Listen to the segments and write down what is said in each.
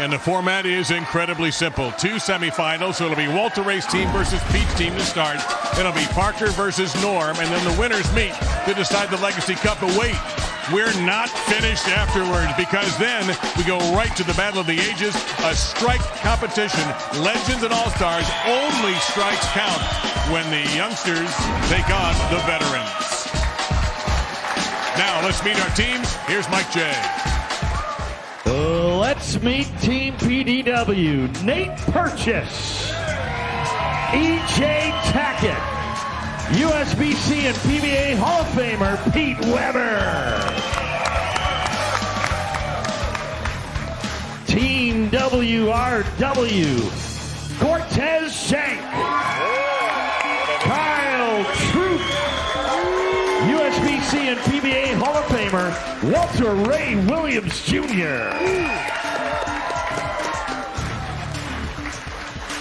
And the format is incredibly simple. 2 semifinals, so it'll be Walter Ray's team versus Pete's team to start. It'll be Parker versus Norm, and then the winners meet to decide the Legacy Cup. But wait, we're not finished afterwards, because then we go right to the Battle of the Ages, a strike competition. Legends and All-Stars, only strikes count when the youngsters take on the veterans. Now let's meet our teams. Here's Mike J. Let's meet Team PDW. Nate Purches, E.J. Tackett, USBC and PBA Hall of Famer Pete Weber. Team WRW, Cortez Schenck, Kyle Troop, USBC and PBA Hall of Famer Walter Ray Williams Jr.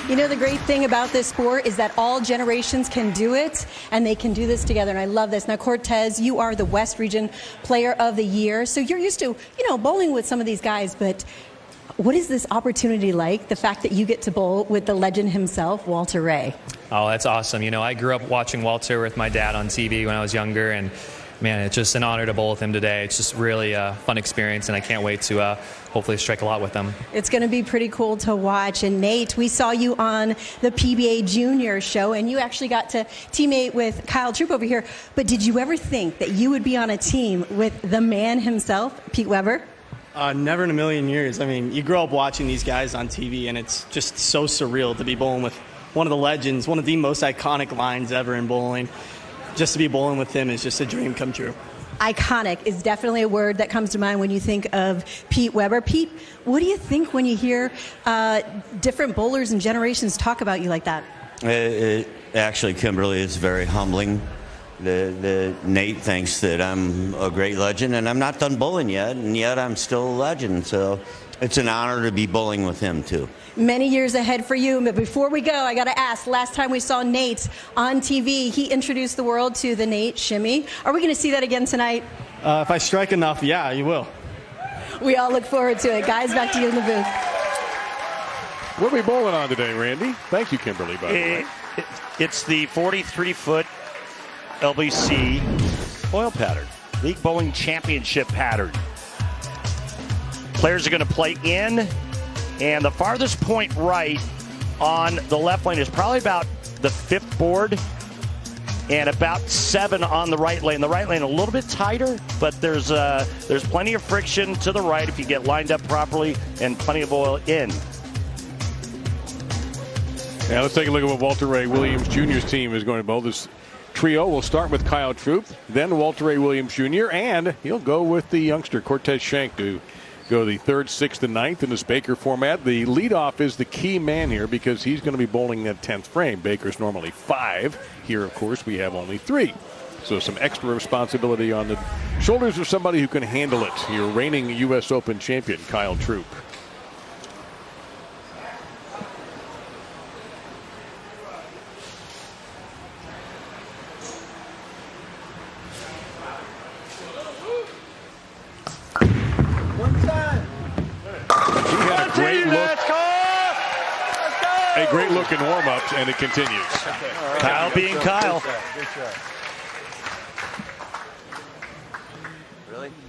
You know, the great thing about this sport is that all generations can do it, and they can do this together, and I love this. Now, Cortez, you are the West Region Player of the Year, so you're used to, bowling with some of these guys, but what is this opportunity like, the fact that you get to bowl with the legend himself, Walter Ray? Oh, that's awesome. I grew up watching Walter with my dad on TV when I was younger, and man, it's just an honor to bowl with him today. It's just really a fun experience, and I can't wait to hopefully strike a lot with him. It's going to be pretty cool to watch. And Nate, we saw you on the PBA Junior show, and you actually got to teammate with Kyle Troop over here. But did you ever think that you would be on a team with the man himself, Pete Weber? Never in a million years. I mean, you grow up watching these guys on TV, and it's just so surreal to be bowling with one of the legends, one of the most iconic lines ever in bowling. Just to be bowling with him is just a dream come true. Iconic is definitely a word that comes to mind when you think of Pete Weber. Pete, what do you think when you hear different bowlers and generations talk about you like that? Actually, Kimberly, it's very humbling. Nate thinks that I'm a great legend, and I'm not done bowling yet, and yet I'm still a legend. So it's an honor to be bowling with him, too. Many years ahead for you, but before we go, I got to ask, last time we saw Nate on TV, he introduced the world to the Nate Shimmy. Are we going to see that again tonight? If I strike enough, yeah, you will. We all look forward to it. Guys, back to you in the booth. What are we bowling on today, Randy? Thank you, Kimberly, by the way. It's the 43-foot LBC oil pattern, League Bowling Championship pattern. Players are going to play in, and the farthest point right on the left lane is probably about the 5th board, and about 7 on the right lane. The right lane a little bit tighter, but there's plenty of friction to the right if you get lined up properly, and plenty of oil in. Now let's take a look at what Walter Ray Williams Jr.'s team is going to bowl. This trio will start with Kyle Troop, then Walter Ray Williams Jr., and he'll go with the youngster Cortez Schenck to go the 3rd, 6th, and 9th in this Baker format. The leadoff is the key man here because he's going to be bowling at 10th frame. Baker's normally 5. Here, of course, we have only 3. So some extra responsibility on the shoulders of somebody who can handle it. Your reigning U.S. Open champion, Kyle Troop. A great look in warm-ups, and it continues. Kyle being Kyle.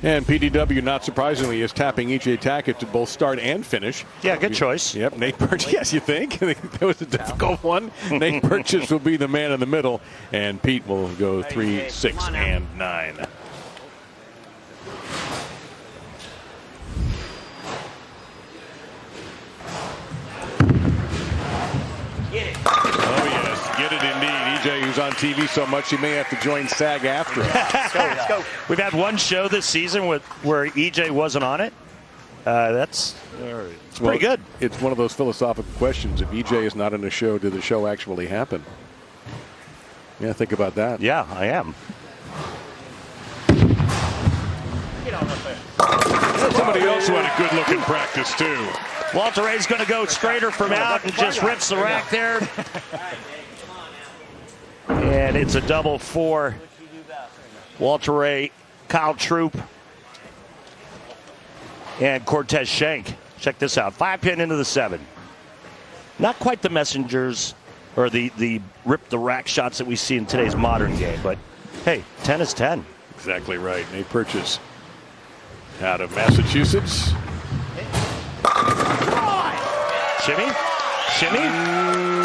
And PDW, not surprisingly, is tapping E.J. Tackett to both start and finish. Yeah, good choice. Yep, Nate Purches. Yes, you think? That was a difficult one. Nate Purches will be the man in the middle, and Pete will go 3, 6, and 9. Oh, yes, get it indeed. EJ, who's on TV so much, he may have to join SAG after. Let's go. We've had one show this season where EJ wasn't on it. That's pretty good. It's one of those philosophical questions. If EJ is not in a show, did the show actually happen? Yeah, think about that. Yeah, I am. Somebody else who had a good look in practice, too. Walter Ray's going to go straighter from out and just rips the rack there. And it's a double for Walter Ray, Kyle Troop, and Cortez Schenck. Check this out. 5-pin into the 7. Not quite the messengers or the rip the rack shots that we see in today's modern game, but hey, 10 is 10. Exactly right. Nate Purches out of Massachusetts. Shimmy?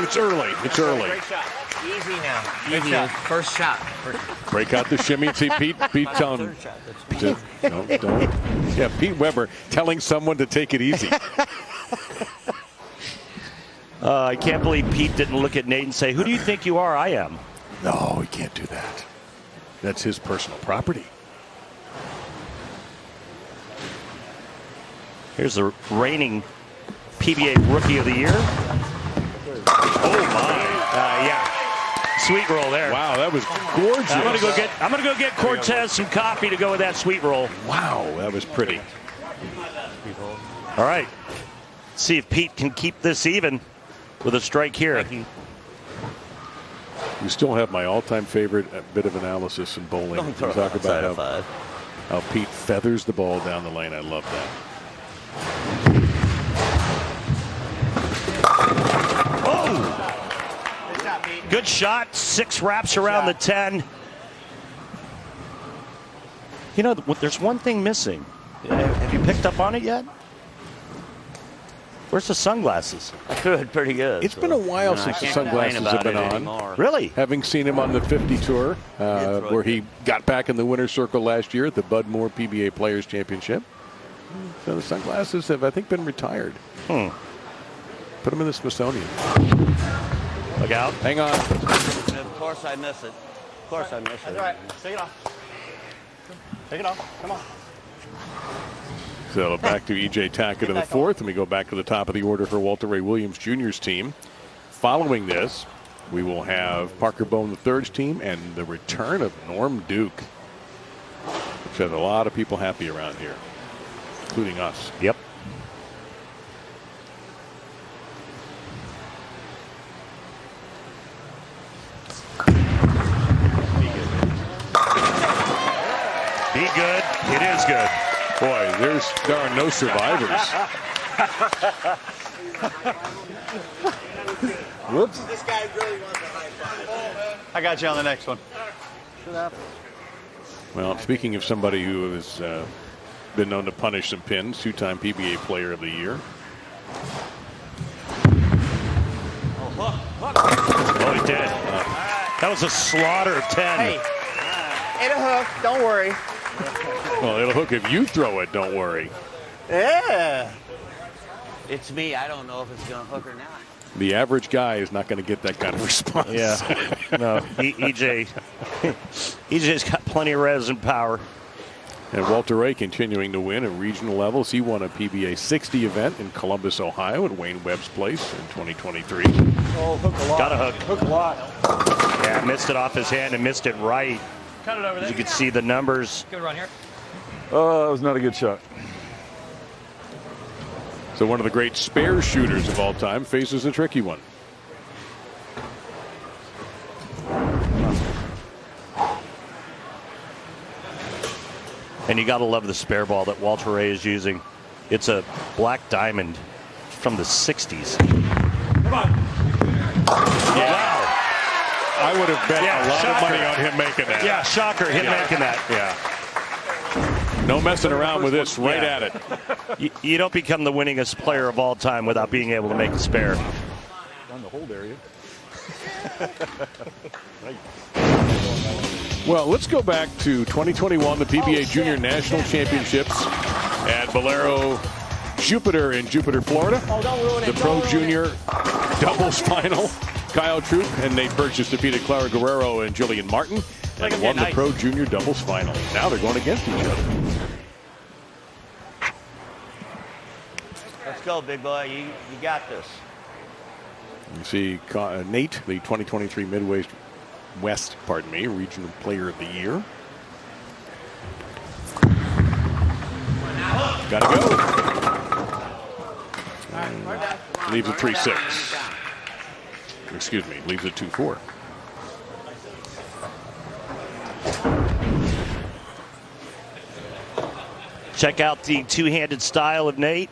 It's early. It's early. Great shot. Easy now. Easy now. First shot. Break out the shimmy. See, Pete telling. No, don't. Yeah, Pete Weber telling someone to take it easy. I can't believe Pete didn't look at Nate and say, "Who do you think you are?" I am. No, he can't do that. That's his personal property. Here's the reigning PBA Rookie of the Year. Oh my! Yeah, sweet roll there. Wow, that was gorgeous. I'm gonna go get Cortez some coffee to go with that sweet roll. Wow, that was pretty. All right, see if Pete can keep this even with a strike here. You still have my all-time favorite bit of analysis in bowling. You talk about how Pete feathers the ball down the lane. I love that. Good shot. 6 wraps around the 10. You know, there's one thing missing. Have you picked up on it yet? Where's the sunglasses? I threw it pretty good. It's been a while since the sunglasses have been on. Anymore. Really? Having seen him on the 50 Tour, where he got back in the winner's circle last year at the Bud Moore PBA Players Championship. So the sunglasses have, I think, been retired. Put them in the Smithsonian. Look out. Hang on. Of course I miss it. Of course I miss it. That's all right. Take it off. Take it off. Come on. So back to E.J. Tackett in the 4th, and we go back to the top of the order for Walter Ray Williams Jr.'s team. Following this, we will have Parker Bohn III's team and the return of Norm Duke, which has a lot of people happy around here, including us. Yep. Be good. It is good. Boy, there are no survivors. Whoops. This guy really wants a high five. I got you on the next one. Well, speaking of somebody who has been known to punish some pins, 2-time PBA Player of the Year. Oh, he did. That was a slaughter 10. Hey, it'll hook. Don't worry. Well, it'll hook if you throw it, don't worry. Yeah. It's me. I don't know if it's going to hook or not. The average guy is not going to get that kind of response. Yeah. No, EJ's got plenty of res and power. And Walter Ray continuing to win at regional levels. He won a PBA 60 event in Columbus, Ohio at Wayne Webb's place in 2023. Oh, hook a lot. Got a hook. Hook a lot. Yeah, missed it off his hand and missed it right. Cut it over there. As you can see the numbers. Good run here. Oh, that was not a good shot. So one of the great spare shooters of all time faces a tricky one. And you got to love the spare ball that Walter Ray is using. It's a black diamond from the 60s. Come on. Yeah. Wow. I would have bet a lot shocker. of money on him making that. Yeah, shocker, him making that. Yeah. No messing around with this, right at it. You don't become the winningest player of all time without being able to make a spare. On the hold area. Well, let's go back to 2021, the PBA Junior National Championships at Bolero Jupiter in Jupiter, Florida. The Pro Junior doubles final. Kyle Troop and Nate Purches defeated Clara Guerrero and Jillian Martin and won the Pro Junior doubles final. Now they're going against each other. Let's go, big boy. You got this. You see Nate, the 2023 Midwest West, Regional Player of the Year. Gotta go. Leaves it 3-6. Excuse me, leaves it 2-4. Check out the two-handed style of Nate.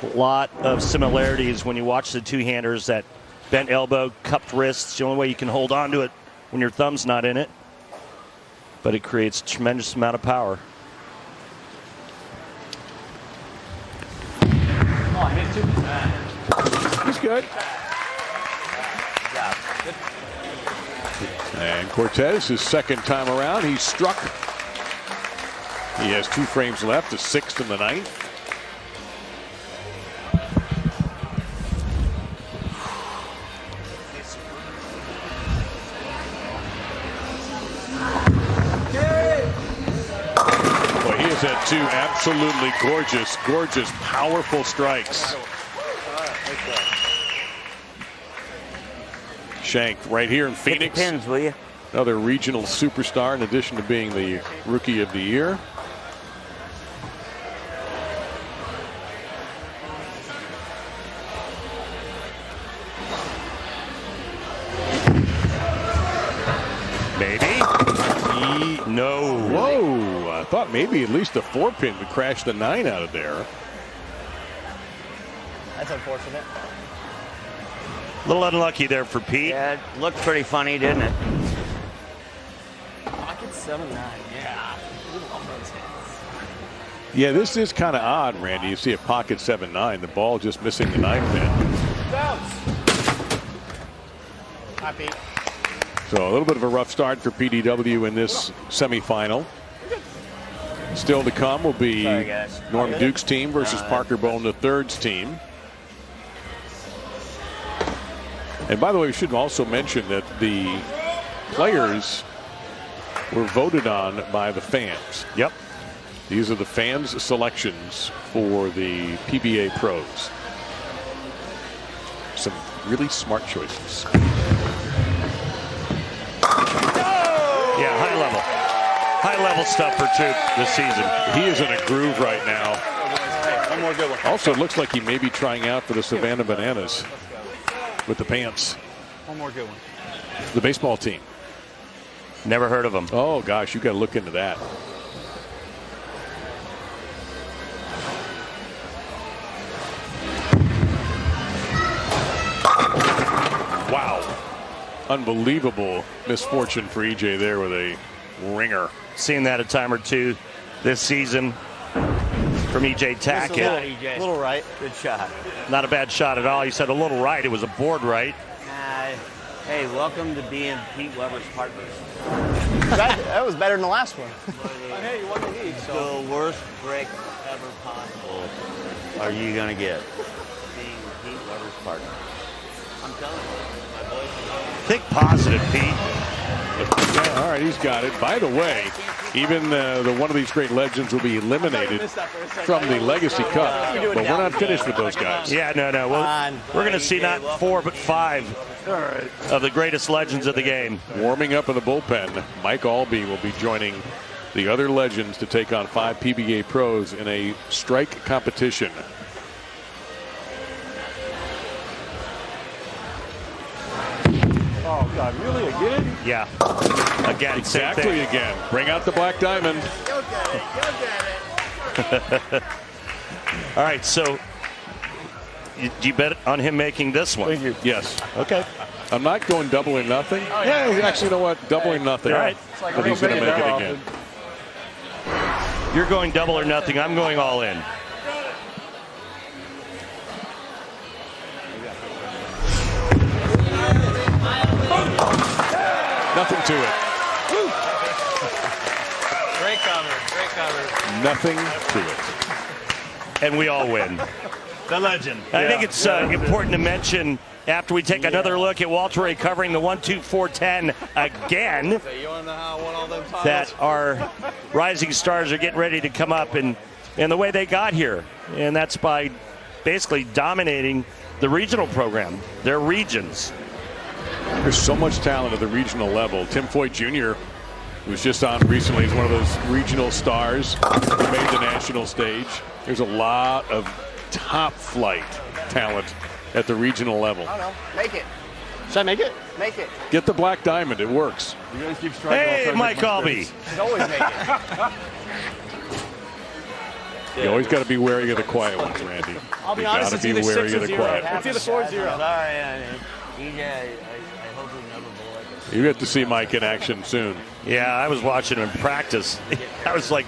A lot of similarities when you watch the two-handers. That bent elbow, cupped wrists. The only way you can hold on to it when your thumb's not in it. But it creates a tremendous amount of power. He's good. And Cortez, his second time around, he's struck. He has 2 frames left, the 6th and the 9th. Boy, he has had 2 absolutely gorgeous, powerful strikes. Schenck right here in Phoenix. Pins, will you? Another regional superstar in addition to being the Rookie of the Year. Maybe. No. Whoa, I thought maybe at least a 4-pin would crash the 9 out of there. That's unfortunate. A little unlucky there for Pete. Yeah, it looked pretty funny, didn't it? Pocket 7-9. Yeah. Yeah, this is kind of odd, Randy. You see a pocket 7-9, the ball just missing the 9 pin. Bounce. Hi, Pete. So a little bit of a rough start for PDW in this semifinal. Still to come will be Norm Duke's team versus Parker Bohn III's team. And by the way, we should also mention that the players were voted on by the fans. Yep. These are the fans' selections for the PBA pros. Some really smart choices. Yeah, high level stuff for Duke this season. He is in a groove right now. One more good one. Also, it looks like he may be trying out for the Savannah Bananas with the pants. One more good one. The baseball team. Never heard of him. Oh, gosh, you got to look into that. Wow. Unbelievable misfortune for EJ there with a ringer. Seen that a time or two this season from EJ Tackett. A little right. Good shot. Not a bad shot at all. You said a little right. It was a board right. Hey, welcome to being Pete Weber's partners. That was better than the last one. Hey, you won the league, so. The worst break ever possible are you going to get being Pete Weber's partner. I'm telling you, my boys. Think positive, Pete. Yeah, all right, he's got it. By the way, even one of these great legends will be eliminated from the Legacy Cup, but we're not finished with those guys. Yeah, no. We're going to see not 4 but 5 of the greatest legends of the game. Warming up in the bullpen, Mike Albee will be joining the other legends to take on 5 PBA pros in a strike competition. Oh, God, really? Again? Yeah. Again, Exactly again. Bring out the black diamond. Go get it. All right, so you bet on him making this one? Yes. Okay. I'm not going double or nothing. Actually, you know what? Double or nothing. All right. But he's going to make it again. You're going double or nothing. I'm going all in. Nothing to it. Great cover. Great cover. Nothing to it. And we all win. The legend. I think it's important to mention after we take another look at Walter Ray covering the 1-2-4-10 again, that our rising stars are getting ready to come up and the way they got here. And that's by basically dominating the regional program, their regions. There's so much talent at the regional level. Tim Foy Jr., who's just on recently, is one of those regional stars who made the national stage. There's a lot of top flight talent at the regional level. I don't know. Make it. Should I make it? Make it. Get the black diamond. It works. You guys keep striking. Hey, Mike Albee. Should always make it. You always got to be wary of the quiet ones, Randy. I'll be You honest, gotta it's be either wary 6 of or the 0. quiet It's either 4 or 0. Sorry, I hope we never bowl like this. You get to see Mike in action soon. Yeah, I was watching him practice. I was like,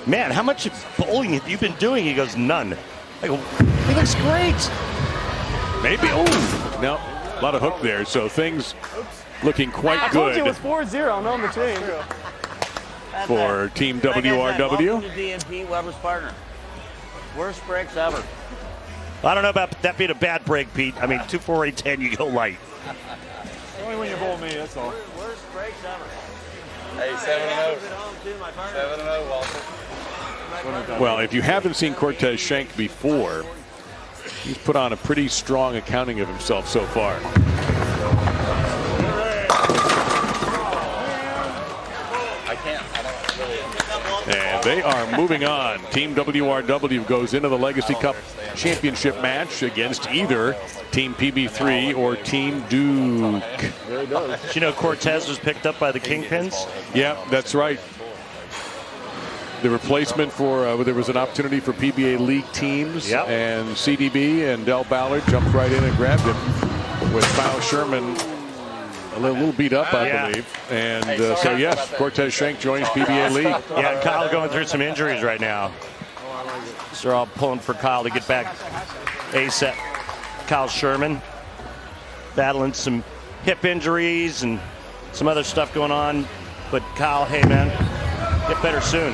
man, how much bowling have you been doing? He goes, none. I go, he looks great. Maybe. Oh, no. A lot of hook there. So things looking quite I told you it good was 4-0. No, in between. for Team Like I said, welcome WRW. to DNP, Weber's partner. Worst breaks ever. I don't know about that being a bad break, Pete. I mean, 2, 4, 8, 10, you go light. Only when you bowl me, that's all. Worst breaks ever. Hey, 7-0. 7-0, Walter. Well, if you haven't seen Cortez Schenck before, he's put on a pretty strong accounting of himself so far. And they are moving on. Team WRW goes into the Legacy Cup championship match against either Team PB3 or Team Duke. Did you know Cortez was picked up by the Kingpins? Yeah, that's right. The replacement for, there was an opportunity for PBA League teams, Yep. and CDB and Del Ballard jumped right in and grabbed him with Kyle Sherman a little beat up, I believe. And so, yes, Cortez Schenck joins PBA League. Yeah, Kyle going through some injuries right now. So they're all pulling for Kyle to get back ASAP. Kyle Sherman battling some hip injuries and some other stuff going on. But Kyle, hey, man, get better soon.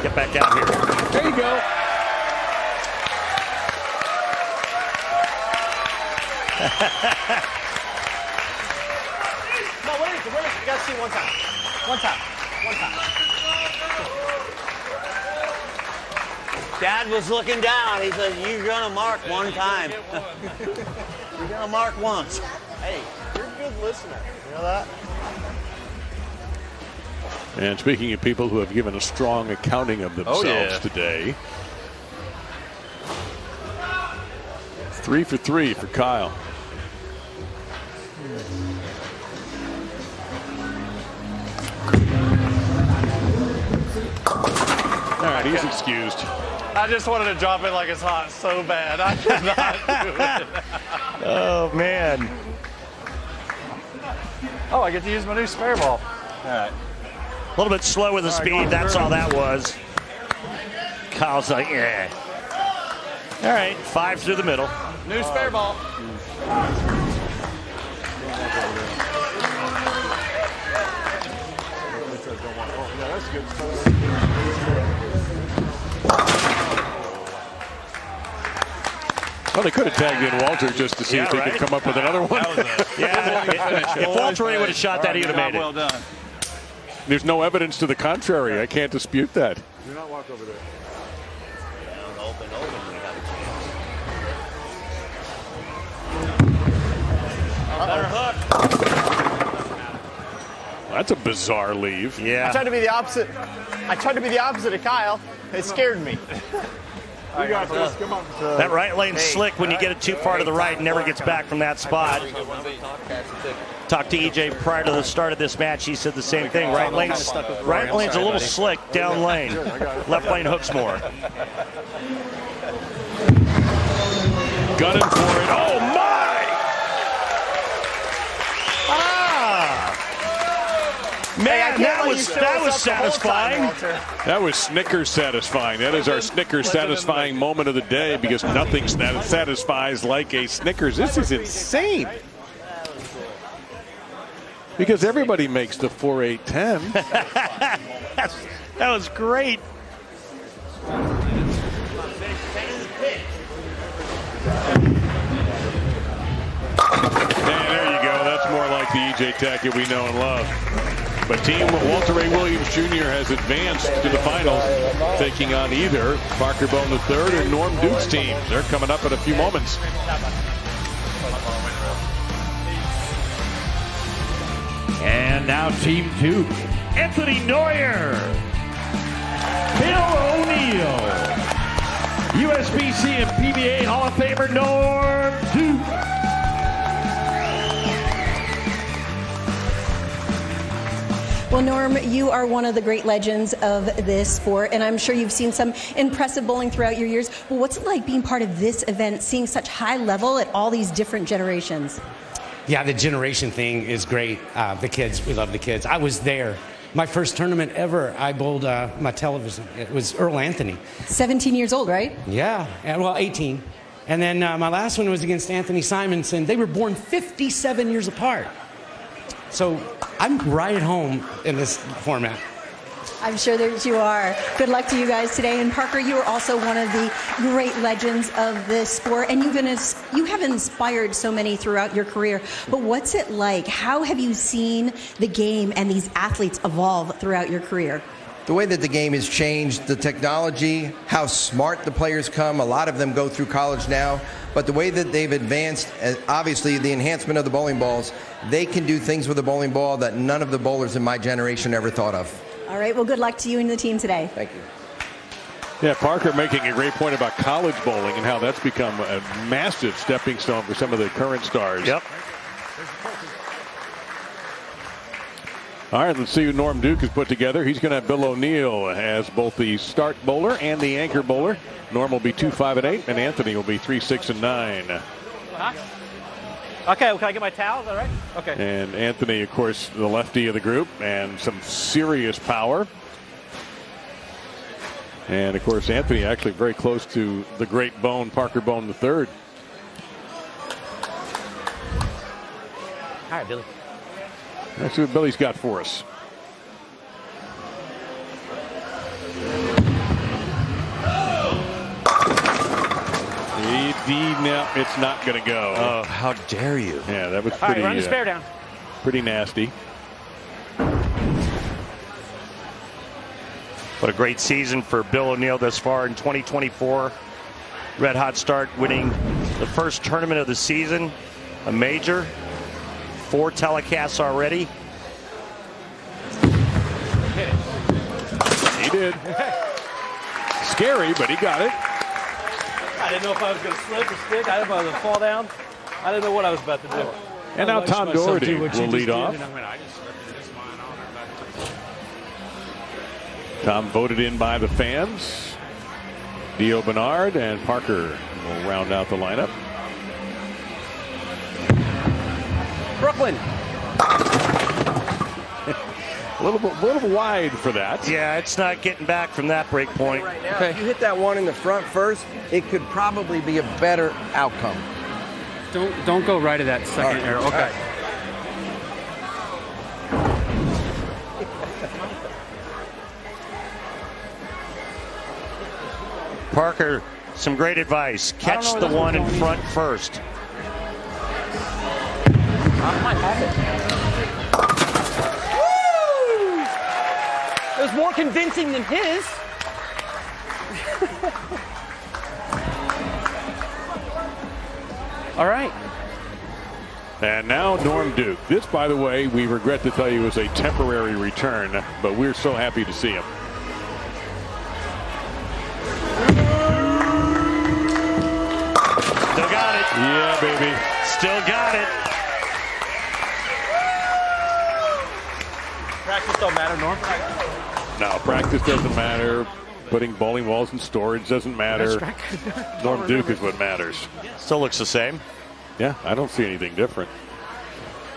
Get back out here. There you go. No, wait. You got to see one time. One time. Dad was looking down. He said, you're going to mark one time. You're going to mark once. Hey, you're a good listener. You know that? And speaking of people who have given a strong accounting of themselves today, 3 for 3 for Kyle. All right, he's excused. I just wanted to drop it like it's hot so bad. I could not do it. Oh, man. Oh, I get to use my new spare ball. All right. A little bit slow with the speed. That's all that was. Kyle's like, yeah. All right, 5 through the middle. New spare ball. Well, they could have tagged in Walter just to see if he could come up with another one. If Walter would have shot that, he would have made it. Well done. There's no evidence to the contrary. I can't dispute that. Do not walk over there. Better hook. That's a bizarre leave. I Yeah. tried to be the opposite. Of Kyle. It scared me. You got this. Come on. That right lane's slick when you get it too far to the right and never gets back from that spot. Talked to EJ prior to the start of this match. He said the same thing. Right lane's a little slick, down lane. Left lane hooks more. Gunning for it. Oh, my! Man, that was satisfying. That was Snickers satisfying. That is our Snickers satisfying moment of the day because nothing satisfies like a Snickers. This is insane. Because everybody makes the 4, 8, 10. That was great. Man, there you go. That's more like the EJ Tackett we know and love. But Team Walter Ray Williams Jr. has advanced to the finals, taking on either Parker Bohn III or Norm Duke's teams. They're coming up in a few moments. And now Team Duke. Anthony Neuer. Bill O'Neill. USBC and PBA Hall of Famer Norm Duke. Well, Norm, you are one of the great legends of this sport, and I'm sure you've seen some impressive bowling throughout your years. But what's it like being part of this event, seeing such high level at all these different generations? Yeah, the generation thing is great. The kids, we love the kids. I was there. My first tournament ever, I bowled my television. It was Earl Anthony. 17 years old, right? Yeah, well, 18. And then my last one was against Anthony Simonson. They were born 57 years apart. So I'm right at home in this format. I'm sure that you are. Good luck to you guys today. And Parker, you are also one of the great legends of this sport, and you have inspired so many throughout your career. But what's it like? How have you seen the game and these athletes evolve throughout your career? The way that the game has changed, the technology, how smart the players come. A lot of them go through college now, but the way that they've advanced, obviously the enhancement of the bowling balls, they can do things with a bowling ball that none of the bowlers in my generation ever thought of. All right, well, good luck to you and the team today. Thank you. Yeah, Parker making a great point about college bowling and how that's become a massive stepping stone for some of the current stars. Yep. All right, let's see who Norm Duke has put together. He's going to have Bill O'Neill as both the start bowler and the anchor bowler. Norm will be 2-5-8, and Anthony will be 3-6-9. Okay, well, can I get my towel? Is that right? Okay. And Anthony, of course, the lefty of the group, and some serious power. And, of course, Anthony actually very close to the great Bohn, Parker Bohn III. All right, Billy. Let's see what Billy's got for us. No, it's not going to go. Oh, how dare you. Yeah, that was All pretty, right, run the spare down. Pretty nasty. What a great season for Bill O'Neill thus far in 2024. Red hot start, winning the first tournament of the season, a major. 4 telecasts already. He did. Scary, but he got it. I didn't know if I was going to slip or stick. I didn't know if I was going to fall down. I didn't know what I was about to do. And now Tom Daugherty will lead off. Tom voted in by the fans. Dio Benard and Parker will round out the lineup. Brooklyn. A little wide for that. Yeah, it's not getting back from that break point. Right now, if you hit that one in the front first, it could probably be a better outcome. Don't go right at that second arrow. Okay. Parker, some great advice. Catch the one in front first. I might have it. Woo! It was more convincing than his. All right. And now Norm Duke. This, by the way, we regret to tell you, is a temporary return, but we're so happy to see him. Still got it. Yeah, baby. Still got it. Practice don't matter, Norm. No, practice doesn't matter. Putting bowling balls in storage doesn't matter. Norm Duke is what matters. Still looks the same. Yeah, I don't see anything different.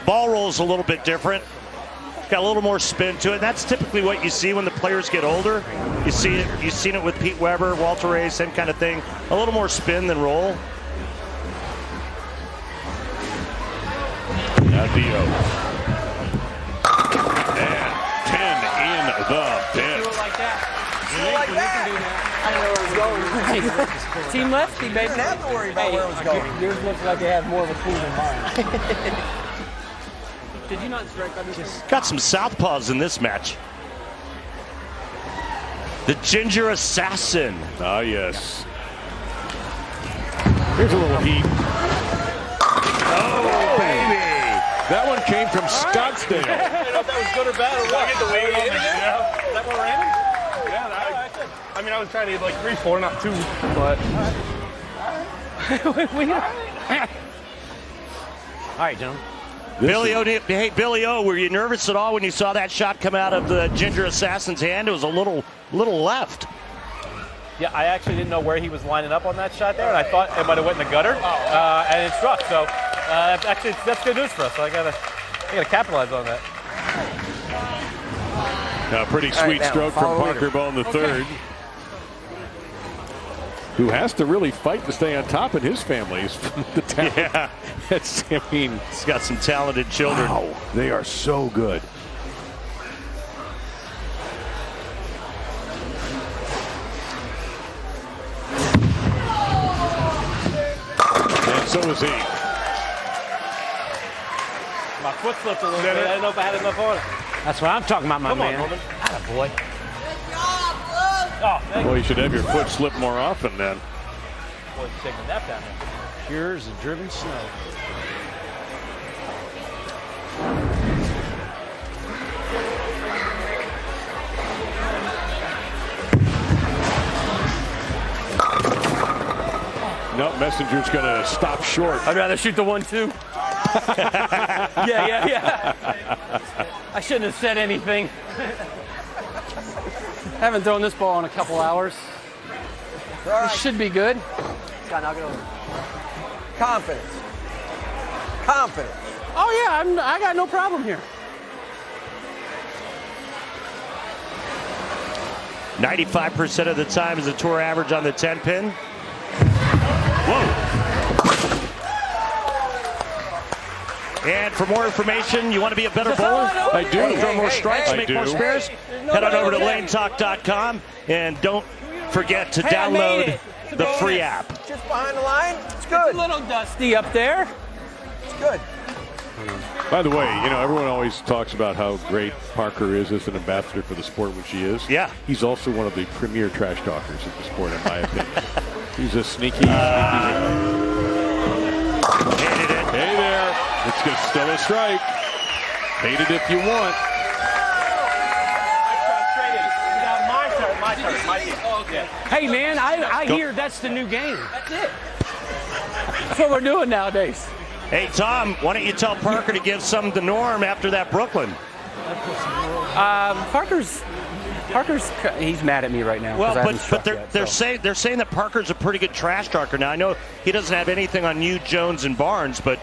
Ball roll's a little bit different. Got a little more spin to it. That's typically what you see when the players get older. You see it. You've seen it with Pete Weber, Walter Ray, same kind of thing. A little more spin than roll. Now Dio. And 10 in the pit. Do it like that. Do it like that. I don't know where it was going. Team left, team baby. You didn't have to worry about where it was going. Yours looks like it had more of a clue than mine. Did you not strike on this? Got some southpaws in this match. The Ginger Assassin. Ah, yes. Here's a little heat. Oh, baby. That one came from Scottsdale. I don't know if that was good or bad or what. Get the wing in. Is that what random? Yeah, I mean, I was trying to get like 3-4, not 2, but. All right, gentlemen. Billy O, hey, Billy O, were you nervous at all when you saw that shot come out of the Ginger Assassin's hand? It was a little left. Yeah, I actually didn't know where he was lining up on that shot there, and I thought it might have went in the gutter, and it struck. So actually, that's good news for us. So I gotta capitalize on that. A pretty sweet stroke from Parker Bohn III, who has to really fight to stay on top in his family. Yeah, he's got some talented children. Wow, they are so good. And so is he. My foot slipped a little bit. I didn't know if I had enough on it. That's what I'm talking about, my man. Come on, Norman. Attaboy. Oh, thank Well, you should have your foot slip more often then. Boy, taking a nap down there. Pure as the driven snow. No, Messenger's going to stop short. I'd rather shoot the 1-2. Yeah. I shouldn't have said anything. Haven't thrown this ball in a couple hours. This should be good. Confidence. Oh yeah, I got no problem here. 95% of the time is the tour average on the 10-pin. Whoa. And for more information, you want to be a better bowler? I do. Throw more strikes, I make do. more spares? Head on over to lanetalk.com and don't forget to download the free app. Just behind the line. It's good. It's a little dusty up there. It's good. By the way, everyone always talks about how great Parker is as an ambassador for the sport, which he is. Yeah. He's also one of the premier trash talkers of the sport, in my opinion. He's a sneaky. Hated it. Hey there. It's still a strike. Hate it if you want. My turn. Oh, okay. Hey man, I hear that's the new game. That's it. That's what we're doing nowadays. Hey, Tom, why don't you tell Parker to give some to Norm after that Brooklyn? Parker's he's mad at me right now. Well, but they're saying that Parker's a pretty good trash talker. Now I know he doesn't have anything on you, Jones, and Barnes, but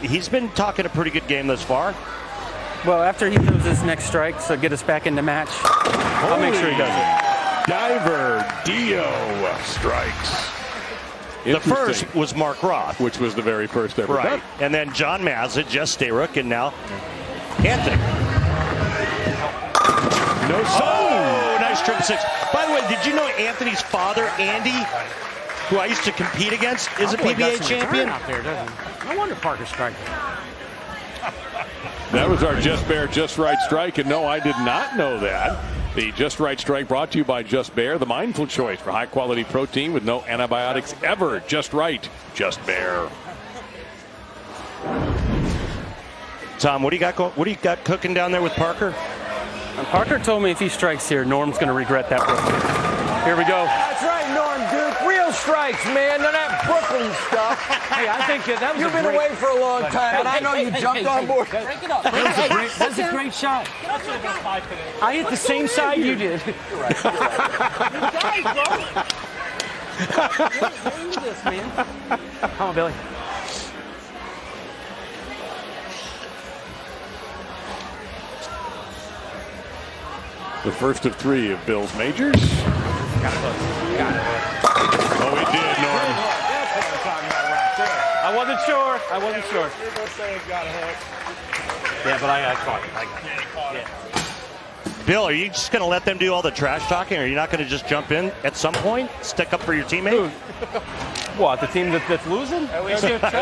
he's been talking a pretty good game thus far. Well, after he throws his next strike, so get us back in the match, I'll make sure he does it. Diver Dio strikes. The first was Mark Roth, which was the very first ever. Right, and then John Mazza, Jess Stayrook, and now Anthony. No, oh, nice triple six. By the way, did you know Anthony's father, Andy, who I used to compete against, is a PBA champion? Out there, doesn't he? No wonder Parker's striking. That was our Just Bear Just Right strike, and no, I did not know that. The Just Right strike brought to you by Just Bear, the mindful choice for high-quality protein with no antibiotics ever. Just Right, Just Bear. Tom, what do you got cooking down there with Parker? And Parker told me if he strikes here, Norm's going to regret that Brooklyn. Here we go. That's right, Norm Duke. Real strikes, man. None of that Brooklyn stuff. Hey, I think that was You've been away for a long time, but I know you jumped on board. Break it up. That's a great shot. I hit the same side you did. Come on, Billy. The first of three of Bill's majors. Got it. Oh, he did, Norm. That's what I'm talking about right there. I wasn't sure. You're both saying got a hook. Yeah, but I caught it. I got it. Yeah. Bill, are you just going to let them do all the trash talking, or are you not going to just jump in at some point, stick up for your teammate? What, the team that's losing? At least he knocked the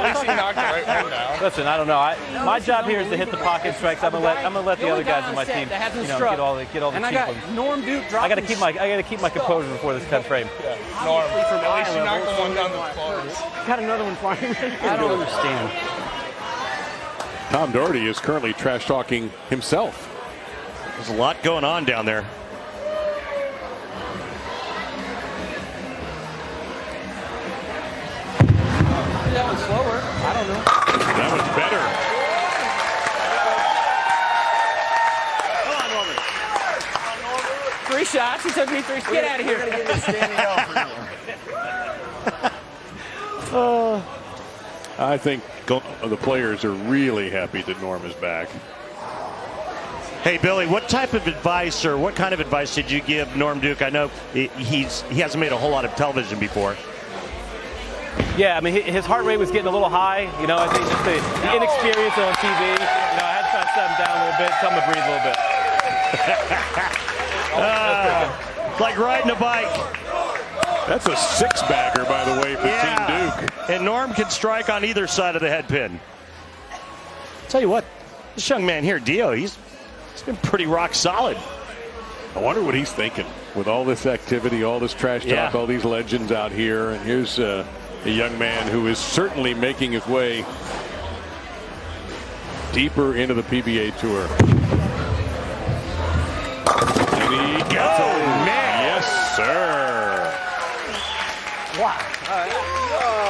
right one down. Listen, I don't know. My job here is to hit the pocket strikes. I'm gonna let the other guys on my team, get all the cheap And I got ones. Norm Duke dropping. I gotta keep my composure before this 10th frame. Norm, at least you knocked the one down the floor. Got another one flying. I don't understand. Tom Daugherty is currently trash talking himself. There's a lot going on down there. That was slower. I don't know. That was better. took me 3. Get out of here. We're going to give you a standing O for that one. I think the players are really happy that Norm is back. Hey, Billy, what type of advice or what kind of advice did you give Norm Duke? I know he hasn't made a whole lot of television before. Yeah, I mean, his heart rate was getting a little high. You know, I think just the inexperience on TV. You know, I had to try to set him down a little bit, tell him to breathe a little bit. Like riding a bike. That's a 6-bagger, by the way, for Team Duke. And Norm can strike on either side of the head pin. Tell you what, this young man here, Dio, he's been pretty rock solid. I wonder what he's thinking with all this activity, all this trash talk, all these legends out here. And here's a young man who is certainly making his way deeper into the PBA Tour. And he gets man. Yes, sir. Wow.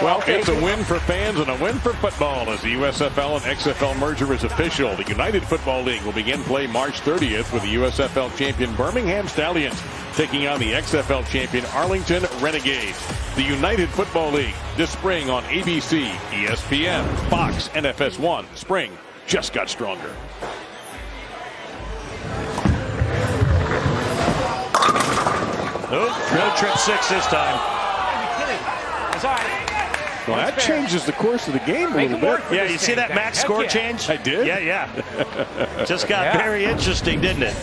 Well, it's a win for fans and a win for football as the USFL and XFL merger is official. The United Football League will begin play March 30th with the USFL champion Birmingham Stallions taking on the XFL champion Arlington Renegades. The United Football League this spring on ABC, ESPN, Fox, and FS1. Spring just got stronger. Oh, no trip 6 this time. It's all right. Well, that changes the course of the game a little bit. Yeah, you see that max score change? I did? Yeah. Just got very interesting, didn't it?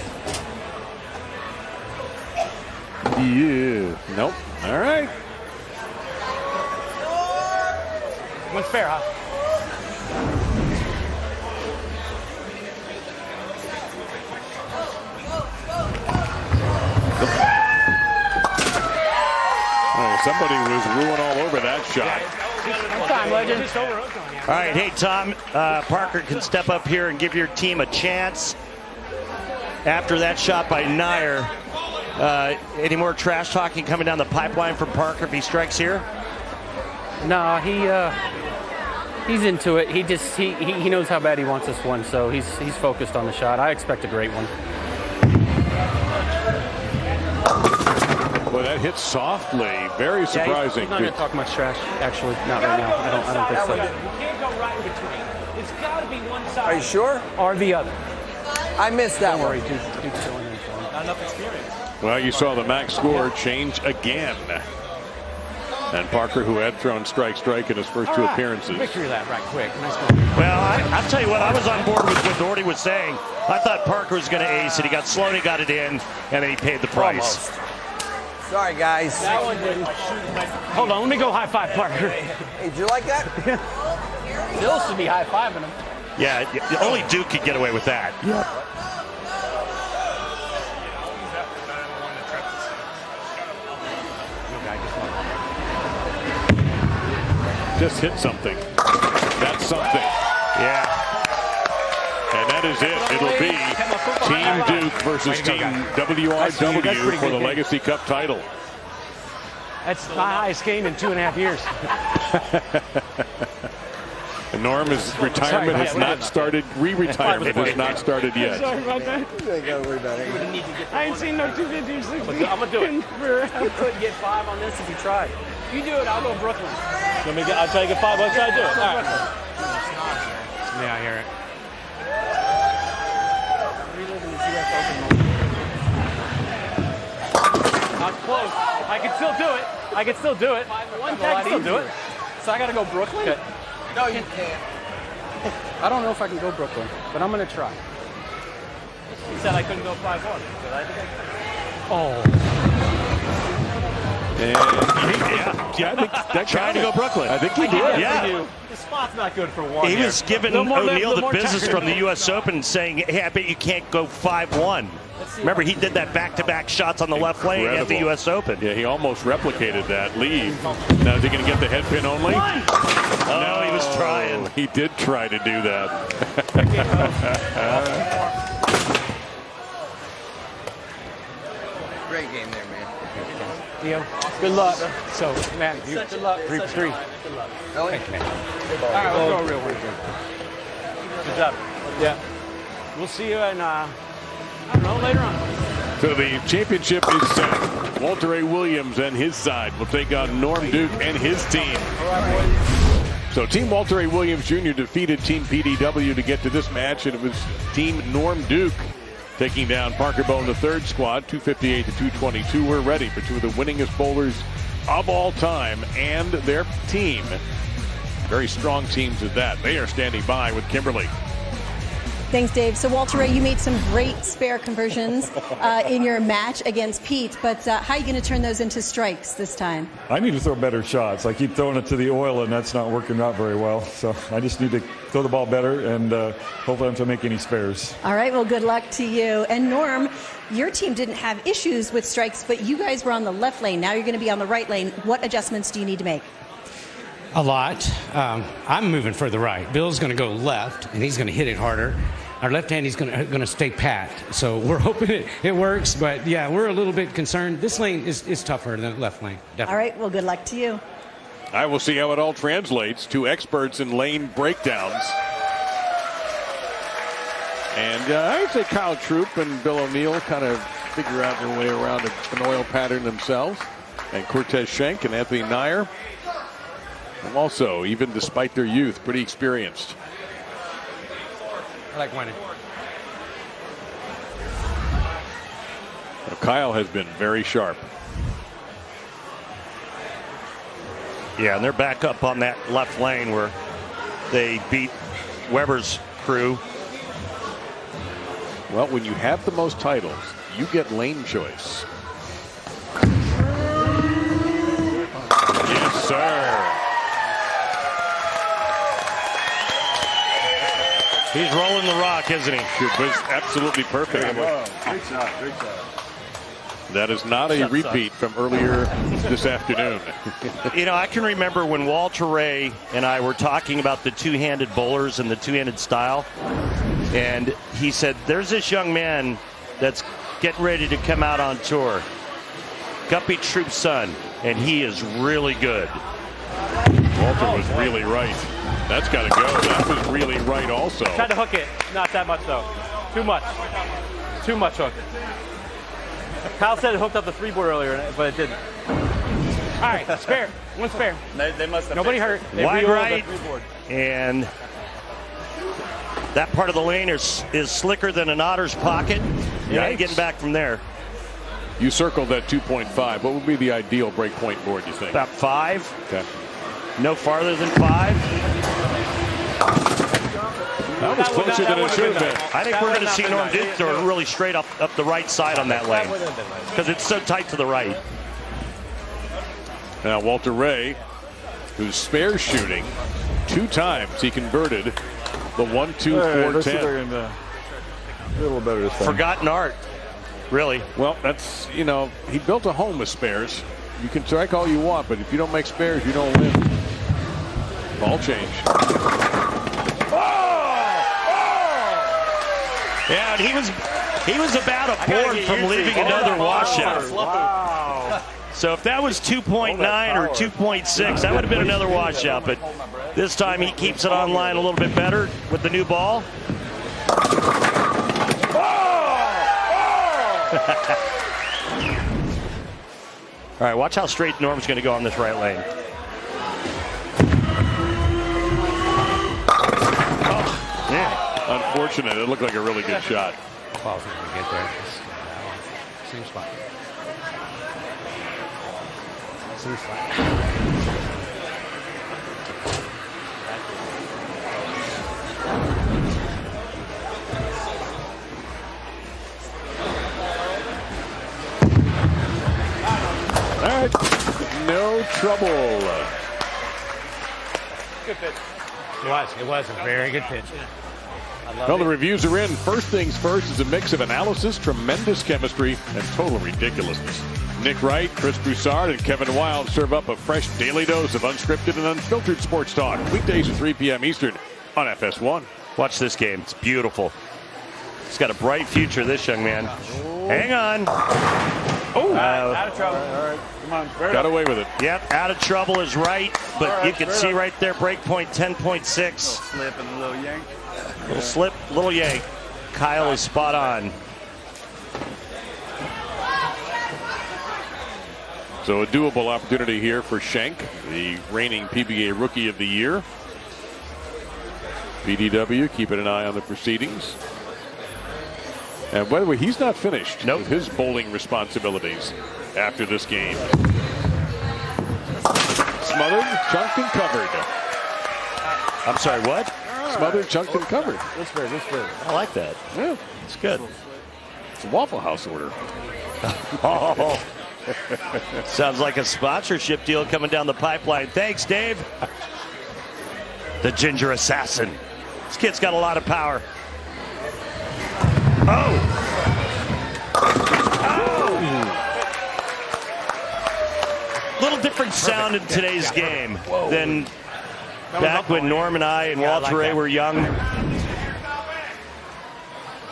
Yeah. Nope. All right. What's fair, huh? Oh, somebody was ruined all over that shot. Time, legend. All right, hey, Tom, Parker can step up here and give your team a chance. After that shot by Neuer, any more trash talking coming down the pipeline from Parker if he strikes here? No, he's into it. He knows how bad he wants this one, so he's focused on the shot. I expect a great one. Boy, that hit softly. Very surprising. He's not going to talk much trash. Actually, not right now. I don't think so. You can't go right in between. It's got to be one side. Are you sure? Or the other. I missed that one. Duke's going in for him. Not enough experience. Well, you saw the max score change again. And Parker, who had thrown strike in his first two appearances. Victory lap right quick. Nice goal. Well, I'll tell you what, I was on board with what Daugherty was saying. I thought Parker was going to ace it. He got slow and he got it in, and then he paid the price. Almost. Sorry, guys. That one didn't. Hold on, let me go high five Parker. Hey, did you like that? Bill should be high fiving him. Yeah, only Duke could get away with that. Just hit something. That's something. Yeah. And that is it. It'll be Team Duke versus Team WRW for the Legacy Cup title. That's my highest game in 2.5 years. Norm's retirement has not started. Re-retirement has not started yet. Sorry about that. You ain't got to worry about it. I ain't seen no 250 or 60. I'm going to do it. You couldn't get 5 on this if you tried. You do it, I'll go Brooklyn. I'll try to get 5. Let's try to do it. All right. Yeah, I hear it. Not close. I can still do it. I can still do it. One tag still do it. So I got to go Brooklyn? No, you can't. I don't know if I can go Brooklyn, but I'm going to try. He said I couldn't go 5-1. Oh. Yeah, I think that Trying to go Brooklyn. I think he did. Yeah. The spot's not good for one. He was giving O'Neal the business tackle. from the U.S. Open, saying, hey, I bet you can't go 5-1. Remember, he did that back-to-back shots on the left lane at the U.S. Open. Yeah, he almost replicated that lead. Now, is he going to get the head pin only? No, he was trying. He did try to do that. Great game there, man. Dio, good luck. So, man, good luck. 3 for 3. Really? All right, let's go real one. Good job. Yeah. We'll see you in, I don't know, later on. So the championship is set. Walter A. Williams and his side will take on Norm Duke and his team. So Team Walter A. Williams Jr. defeated Team PDW to get to this match, and it was Team Norm Duke taking down Parker Bohn, the third squad, 258 to 222. We're ready for two of the winningest bowlers of all time and their team. Very strong teams at that. They are standing by with Kimberly. Thanks, Dave. So, Walter Ray, you made some great spare conversions in your match against Pete, but how are you going to turn those into strikes this time? I need to throw better shots. I keep throwing it to the oil, and that's not working out very well. So I just need to throw the ball better, and hopefully I don't make any spares. All right, well, good luck to you. And Norm, your team didn't have issues with strikes, but you guys were on the left lane. Now you're going to be on the right lane. What adjustments do you need to make? A lot. I'm moving further right. Bill's going to go left, and he's going to hit it harder. Our left hand, he's going to stay pat. So we're hoping it works. But, yeah, we're a little bit concerned. This lane is tougher than the left lane. Definitely. All right, well, good luck to you. I will see how it all translates. Two experts in lane breakdowns. And I'd say Kyle Troop and Bill O'Neill kind of figure out their way around an oil pattern themselves. And Cortez, Schenck, and Anthony Neuer. Also, even despite their youth, pretty experienced. I like winning. Well, Kyle has been very sharp. Yeah, and they're back up on that left lane where they beat Weber's crew. Well, when you have the most titles, you get lane choice. Yes, sir. He's rolling the rock, isn't he? It was absolutely perfect. Great shot, great shot. That is not a repeat from earlier this afternoon. You know, I can remember when Walter Ray and I were talking about the two-handed bowlers and the two-handed style. And he said, there's this young man that's getting ready to come out on tour. Guppy Troop's son, and he is really good. Walter was really right. That's got to go. That was really right also. Tried to hook it. Not that much, though. Too much. Too much hook. Kyle said it hooked up the three-board earlier, but it didn't. All right, spare. One spare. They must have. Nobody hurt. They wide right. The And that part of the lane is slicker than an otter's pocket. Yeah, getting back from there. You circled that 2.5. What would be the ideal break point board, you think? About 5. Okay. No farther than 5. That was closer than it should have been. I think we're going to see Norm Duke throw really straight up the right side on that lane because it's so tight to the right. Now Walter Ray, who's spare shooting, 2 times he converted the 1, 2, 4, 10. A little better this time. Forgotten art, really. Well, that's, you know, he built a home with spares. You can strike all you want, but if you don't make spares, you don't win. Ball change. Yeah, and he was about a board from leaving another washout. Wow. So if that was 2.9 or 2.6, that would have been another washout. But this time he keeps it on line a little bit better with the new ball. All right, watch how straight Norm's going to go on this right lane. Oh, yeah. Unfortunate. It looked like a really good shot. Ball's not going to get there. Same spot. Same spot. All right. No trouble. Good pitch. It was a very good pitch. Well, the reviews are in. First things first is a mix of analysis, tremendous chemistry, and total ridiculousness. Nick Wright, Chris Broussard, and Kevin Wild serve up a fresh daily dose of unscripted and unfiltered sports talk. Weekdays at 3 p.m. Eastern on FS1. Watch this game. It's beautiful. He's got a bright future, this young man. Hang on. Oh, out of trouble. All right, come on. Got away with it. Yep, out of trouble is right, but you can see right there, break point 10.6. Slip and a little yank. Little slip, little yank. Kyle is spot on. So a doable opportunity here for Schenck, the reigning PBA Rookie of the Year. BDW keeping an eye on the proceedings. And by the way, he's not finished with his bowling responsibilities after this game. Smothered, chunked, and covered. I'm sorry, what? Smothered, chunked, and covered. That's fair, that's fair. I like that. Yeah. It's good. It's a Waffle House order. Oh. Sounds like a sponsorship deal coming down the pipeline. Thanks, Dave. The Ginger Assassin. This kid's got a lot of power. Oh! Little different sound in today's game than back when Norm and I and Walter Ray were young.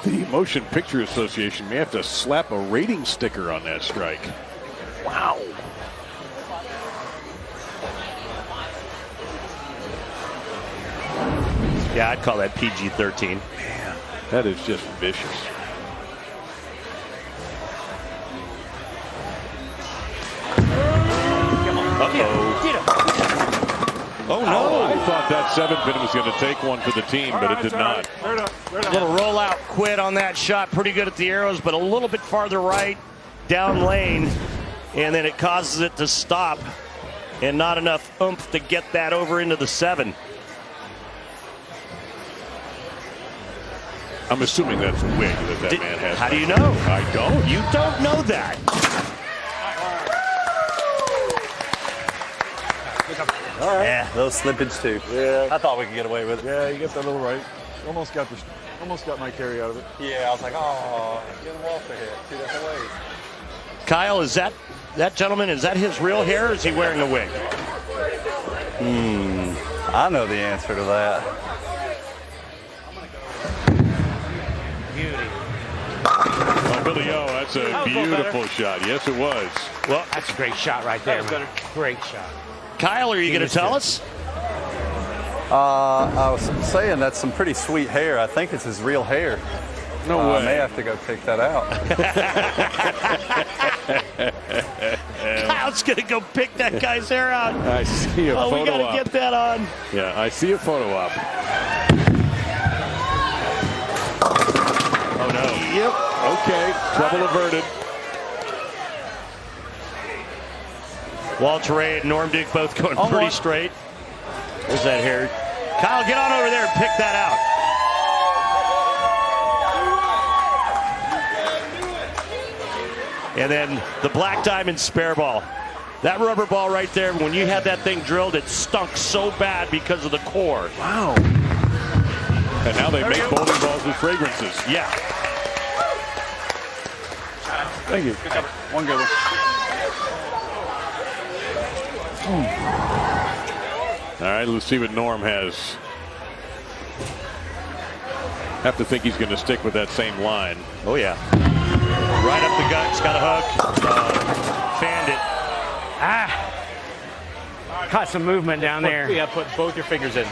The Motion Picture Association may have to slap a rating sticker on that strike. Wow. Yeah, I'd call that PG-13. Man, that is just vicious. Oh, no. I thought that 7-pin was going to take one for the team, but it did not. A little rollout quit on that shot. Pretty good at the arrows, but a little bit farther right, down lane. And then it causes it to stop. And not enough oomph to get that over into the 7. I'm assuming that's a wig that man has. How do you know? I don't. You don't know that. All right. Yeah, little slippage too. Yeah. I thought we could get away with it. Yeah, you get that little right. Almost got my carry out of it. Yeah, I was like, oh, get him off the hit. 2 different ways. Kyle, is that gentleman, is that his real hair or is he wearing a wig? I know the answer to that. Oh, Billy O, that's a beautiful shot. Yes, it was. Well, that's a great shot right there, man. Great shot. Kyle, are you going to tell us? I was saying that's some pretty sweet hair. I think it's his real hair. No way. I may have to go pick that out. Kyle's going to go pick that guy's hair out. I see a photo we got to op. get that on. Yeah, I see a photo op. Oh, no. Yep. Okay, trouble averted. Walter Ray and Norm Duke both going pretty straight. There's that hair. Kyle, get on over there and pick that out. And then the Black Diamond spare ball. That rubber ball right there, when you had that thing drilled, it stunk so bad because of the core. Wow. And now they make bowling balls with fragrances. Yeah. Thank you. One good one. All right, let's see what Norm has. Have to think he's going to stick with that same line. Oh, yeah. Right up the guts, got a hook. Fanned it. Caught some movement down there. Yeah, put both your fingers in.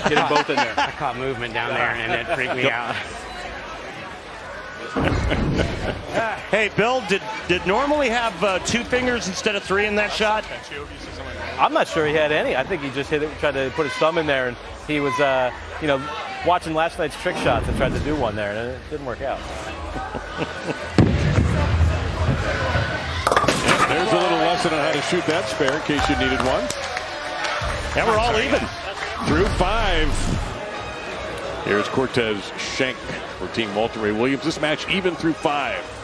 Get them both in there. I caught movement down there, and it freaked me out. Hey, Bill, did normally have 2 fingers instead of 3 in that shot? I'm not sure he had any. I think he just hit it, tried to put his thumb in there, and he was, watching last night's trick shots and tried to do one there, and it didn't work out. There's a little lesson on how to shoot that spare in case you needed one. And we're all even. Through 5. Here's Cortez Schenck for Team Walter Ray Williams. This match even through 5.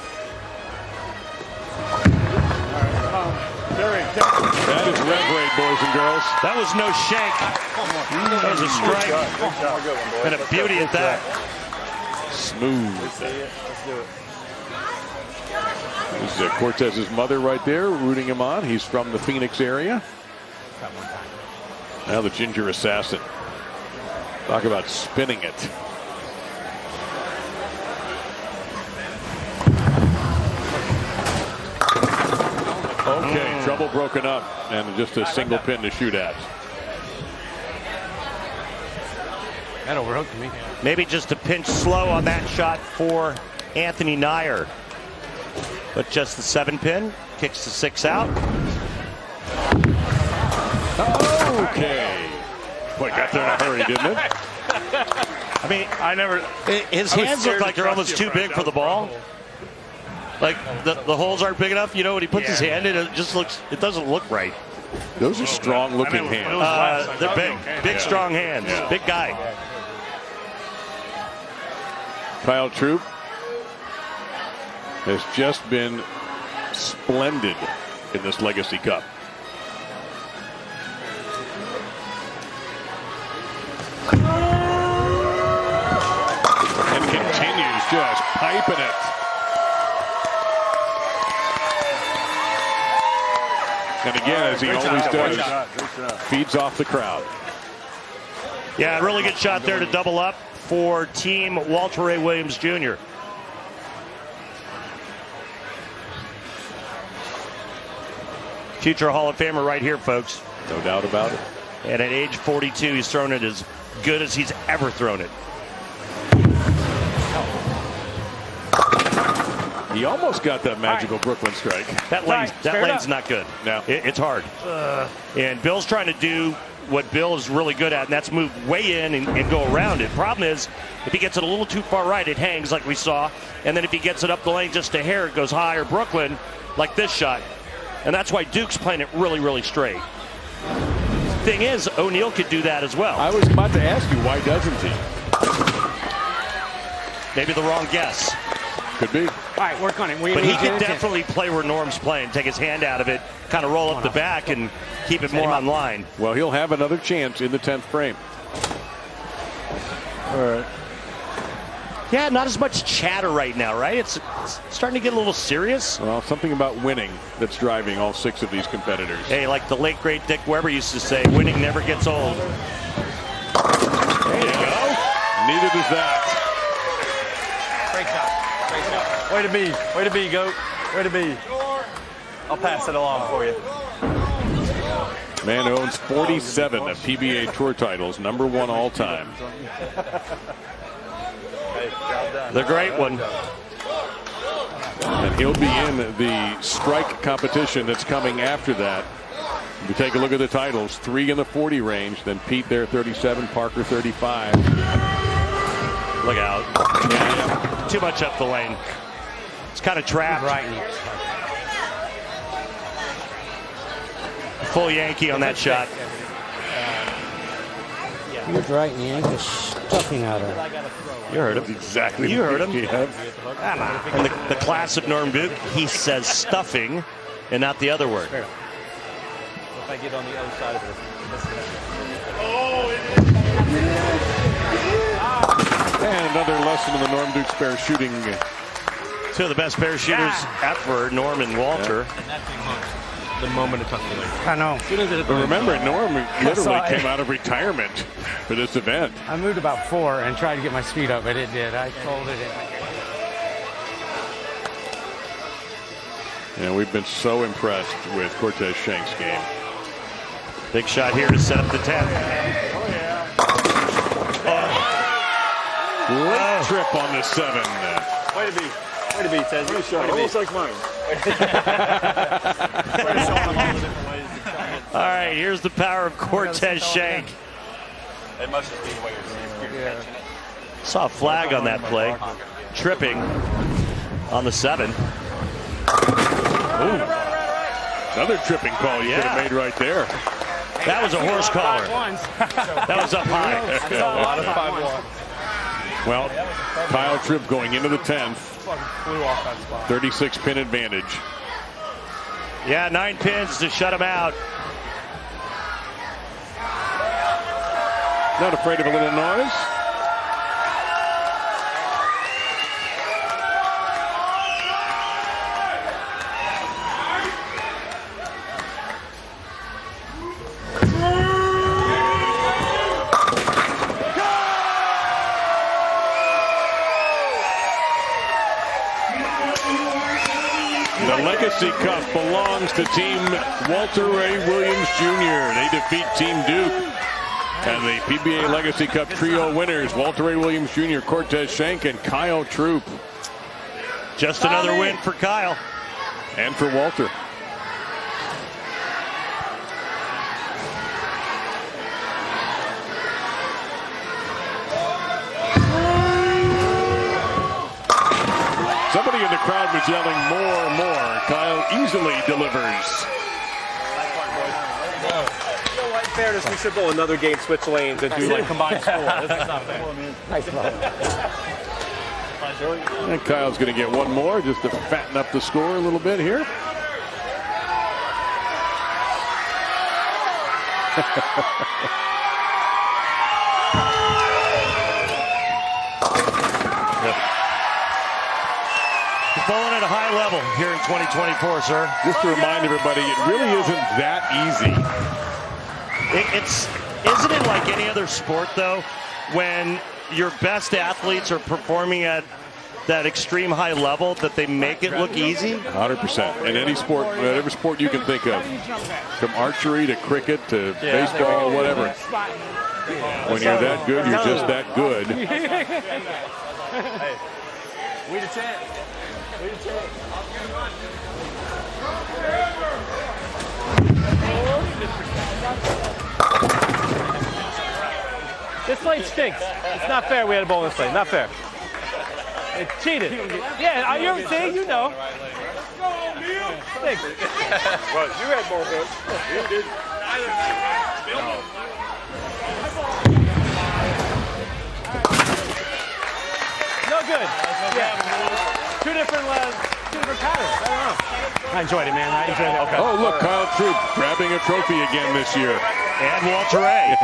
That is rev rate, boys and girls. That was no Schenck. That was a strike. And a beauty at that. Smooth. Let's do it. This is Cortez's mother right there rooting him on. He's from the Phoenix area. Now the Ginger Assassin. Talk about spinning it. Okay, trouble broken up and just a single pin to shoot at. That overhooked me. Maybe just a pinch slow on that shot for Anthony Neuer. But just the 7-pin, kicks the 6 out. Okay. Boy, got there in a hurry, didn't it? I mean, his hands look like they're almost too big for the ball. Like the holes aren't big enough. You know, when he puts his hand in, it doesn't look right. Those are strong-looking hands. They're big, strong hands. Yeah. Big guy. Kyle Troop has just been splendid in this Legacy Cup. And continues just piping it. And again, as he always does, feeds off the crowd. Yeah, really good shot there to double up for Team Walter Ray Williams Jr. Future Hall of Famer right here, folks. No doubt about it. And at age 42, he's thrown it as good as he's ever thrown it. He almost got that magical Brooklyn strike. That lane's not good. No. It's hard. And Bill's trying to do what Bill is really good at, and that's move way in and go around it. Problem is, if he gets it a little too far right, it hangs like we saw. And then if he gets it up the lane just a hair, it goes high, or Brooklyn, like this shot. And that's why Duke's playing it really, really straight. Thing is, O'Neal could do that as well. I was about to ask you, why doesn't he? Maybe the wrong guess. Could be. All right, work on it. But he can definitely play where Norm's playing, take his hand out of it, kind of roll up the back and keep it more on line. Well, he'll have another chance in the 10th frame. All right. Yeah, not as much chatter right now, right? It's starting to get a little serious. Well, something about winning that's driving all 6 of these competitors. Hey, like the late, great Dick Weber used to say, winning never gets old. There you go. Needed is that. Great shot. Great shot. Way to be. Way to be, Goat. Way to be. I'll pass it along for you. Man who owns 47 of PBA Tour titles, #1 all time. The great one. And he'll be in the strike competition that's coming after that. If you take a look at the titles, 3 in the 40 range, then Pete there 37, Parker 35. Look out. Yeah, too much up the lane. It's kind of trapped. Right. Full Yankee on that shot. He was right in the end, just stuffing out of it. You heard him. Exactly. You heard him. Yeah. And the class of Norm Duke, he says stuffing and not the other word. If I get on the other side of this. And another lesson in the Norm Duke spare shooting. 2 of the best pair shooters ever, Norm and Walter. The moment it touched the lane. I know. But remember, Norm literally came out of retirement for this event. I moved about 4 and tried to get my speed up, but it did. I folded it. And we've been so impressed with Cortez Schenck's game. Big shot here to set up the 10th. Late trip on the 7. Way to be. Way to be, Tez. Way to be. Almost like mine. All right, here's the power of Cortez Schenck. It must just be the way you're catching it. Saw a flag on that play. Tripping on the 7. Ooh. Another tripping call you could have made right there. That was a horse collar. That was up high. A lot of 5-1. Well, Kyle Tripp going into the 10th. Flew off that spot. 36 pin advantage. Yeah, 9 pins to shut him out. Not afraid of a little noise. The Legacy Cup belongs to Team Walter Ray Williams Jr. They defeat Team Duke. And the PBA Legacy Cup trio winners, Walter Ray Williams Jr., Cortez Schenck, and Kyle Troop. Just another win for Kyle. And for Walter. crowd was yelling more and more. Kyle easily delivers. In fairness, we should bowl another game, switch lanes, and do like combined score. This is not fair. Nice ball. And Kyle's going to get one more just to fatten up the score a little bit here. Bowling at a high level here in 2024, sir. Just to remind everybody, it really isn't that easy. Isn't it like any other sport, though, when your best athletes are performing at that extreme high level that they make it look easy? 100%. In any sport, whatever sport you can think of, from archery to cricket to baseball, whatever. When you're that good, you're just that good. Hey, we the champ. We the champ. This slate stinks. It's not fair we had a bowling slate. Not fair. It cheated. Yeah, you see, you know. Stinks. Well, you had more votes. You did. No good. Yeah. Two different patterns. I don't know. I enjoyed it, man. I enjoyed it. Okay. Oh, look, Kyle Troop grabbing a trophy again this year. And Walter Ray.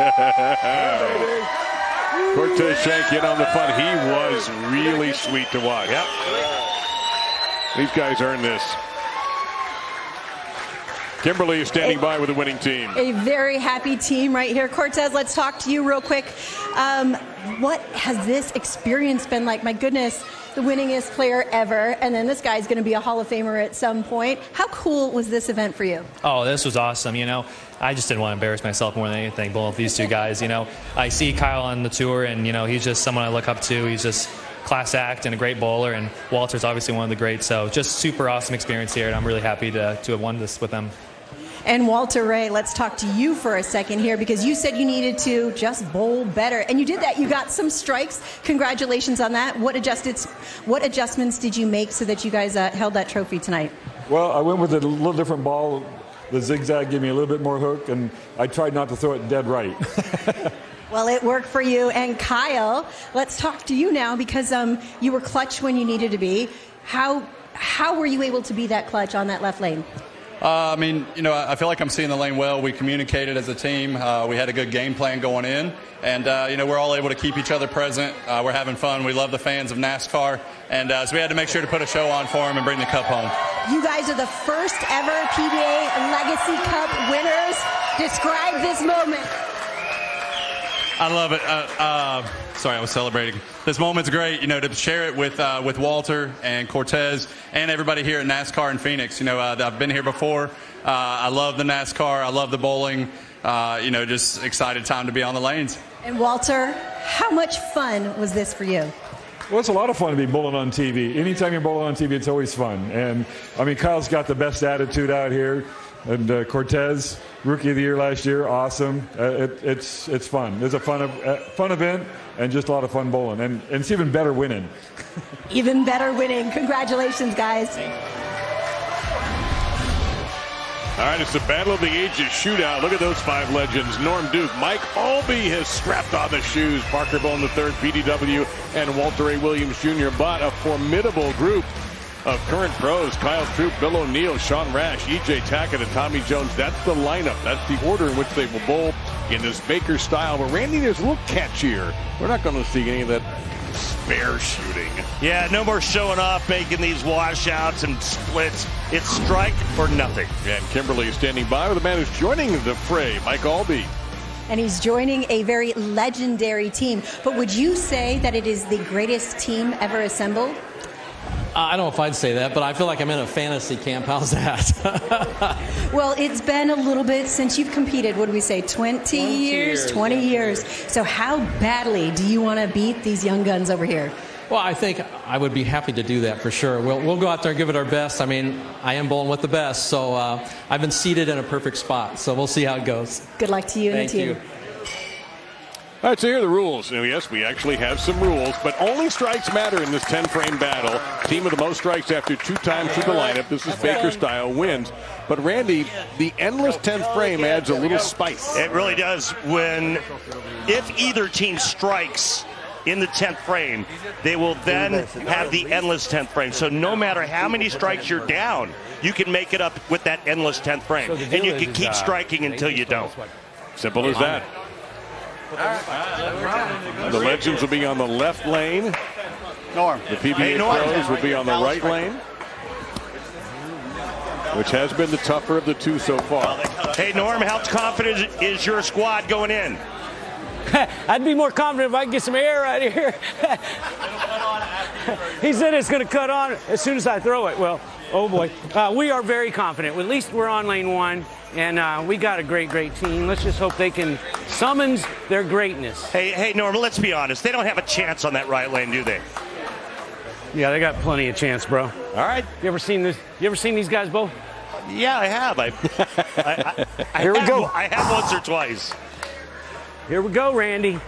Cortez Schenck in on the fun. He was really sweet to watch. Yep. These guys earned this. Kimberly is standing by with the winning team. A very happy team right here. Cortez, let's talk to you real quick. What has this experience been like? My goodness, the winningest player ever, and then this guy's going to be a Hall of Famer at some point. How cool was this event for you? Oh, this was awesome. You know, I just didn't want to embarrass myself more than anything, bowling with these two guys. You know, I see Kyle on the tour, and, you know, he's just someone I look up to. He's just class act and a great bowler, and Walter's obviously one of the greats. So just super awesome experience here, and I'm really happy to have won this with them. And Walter Ray, let's talk to you for a second here, because you said you needed to just bowl better, and you did that. You got some strikes. Congratulations on that. What adjustments did you make so that you guys held that trophy tonight? Well, I went with a little different ball. The zigzag gave me a little bit more hook, and I tried not to throw it dead right. Well, it worked for you. And Kyle, let's talk to you now, because you were clutch when you needed to be. How were you able to be that clutch on that left lane? I mean, you know, I feel like I'm seeing the lane well. We communicated as a team. We had a good game plan going in. And, you know, we're all able to keep each other present. We're having fun. We love the fans of NASCAR. And so we had to make sure to put a show on for them and bring the cup home. You guys are the first ever PBA Legacy Cup winners. Describe this moment. I love it. Sorry, I was celebrating. This moment's great, you know, to share it with Walter and Cortez and everybody here at NASCAR in Phoenix. You know, I've been here before. I love the NASCAR. I love the bowling. You know, just excited time to be on the lanes. And Walter, how much fun was this for you? Well, it's a lot of fun to be bowling on TV. Anytime you're bowling on TV, it's always fun. And, I mean, Kyle's got the best attitude out here. And Cortez, Rookie of the Year last year, awesome. It's fun. It's a fun event and just a lot of fun bowling. And it's even better winning. Even better winning. Congratulations, guys. All right, it's the Battle of the Ages shootout. Look at those five legends. Norm Duke, Mike Albee has strapped on the shoes. Parker Bohn III, PDW, and Walter A. Williams Jr. But a formidable group of current pros: Kyle Troop, Bill O'Neill, Sean Rash, E.J. Tackett, and Tommy Jones. That's the lineup. That's the order in which they will bowl in this Baker style. But Randy is a little catchier. We're not going to see any of that spare shooting. Yeah, no more showing off, making these washouts and splits. It's strike or nothing. And Kimberly is standing by with the man who's joining the fray, Mike Albee. And he's joining a very legendary team. But would you say that it is the greatest team ever assembled? I don't know if I'd say that, but I feel like I'm in a fantasy camp. How's that? Well, it's been a little bit since you've competed. What do we say, 20 years? 20 years. So how badly do you want to beat these young guns over here? Well, I think I would be happy to do that for sure. We'll go out there and give it our best. I mean, I am bowling with the best, so I've been seated in a perfect spot. So we'll see how it goes. Good luck to you and the team. Thank you. All right, so here are the rules. Now, yes, we actually have some rules, but only strikes matter in this 10-frame battle. Team with the most strikes after 2 times through the lineup. This is Baker style wins. But, Randy, the endless 10th frame adds a little spice. It really does. If either team strikes in the 10th frame, they will then have the endless 10th frame. So no matter how many strikes you're down, you can make it up with that endless 10th frame. And you can keep striking until you don't. Simple as that. The Legends will be on the left lane. Norm. The PBA pros will be on the right lane, which has been the tougher of the two so far. Hey, Norm, how confident is your squad going in? I'd be more confident if I could get some air right here. He said it's going to cut on as soon as I throw it. Well, oh boy. We are very confident. At least we're on lane 1, and we got a great team. Let's just hope they can summons their greatness. Hey, Norm, let's be honest. They don't have a chance on that right lane, do they? Yeah, they got plenty of chance, bro. All right. You ever seen this? You ever seen these guys, Bo? Yeah, I have. Here we go. I have once or twice. Here we go, Randy.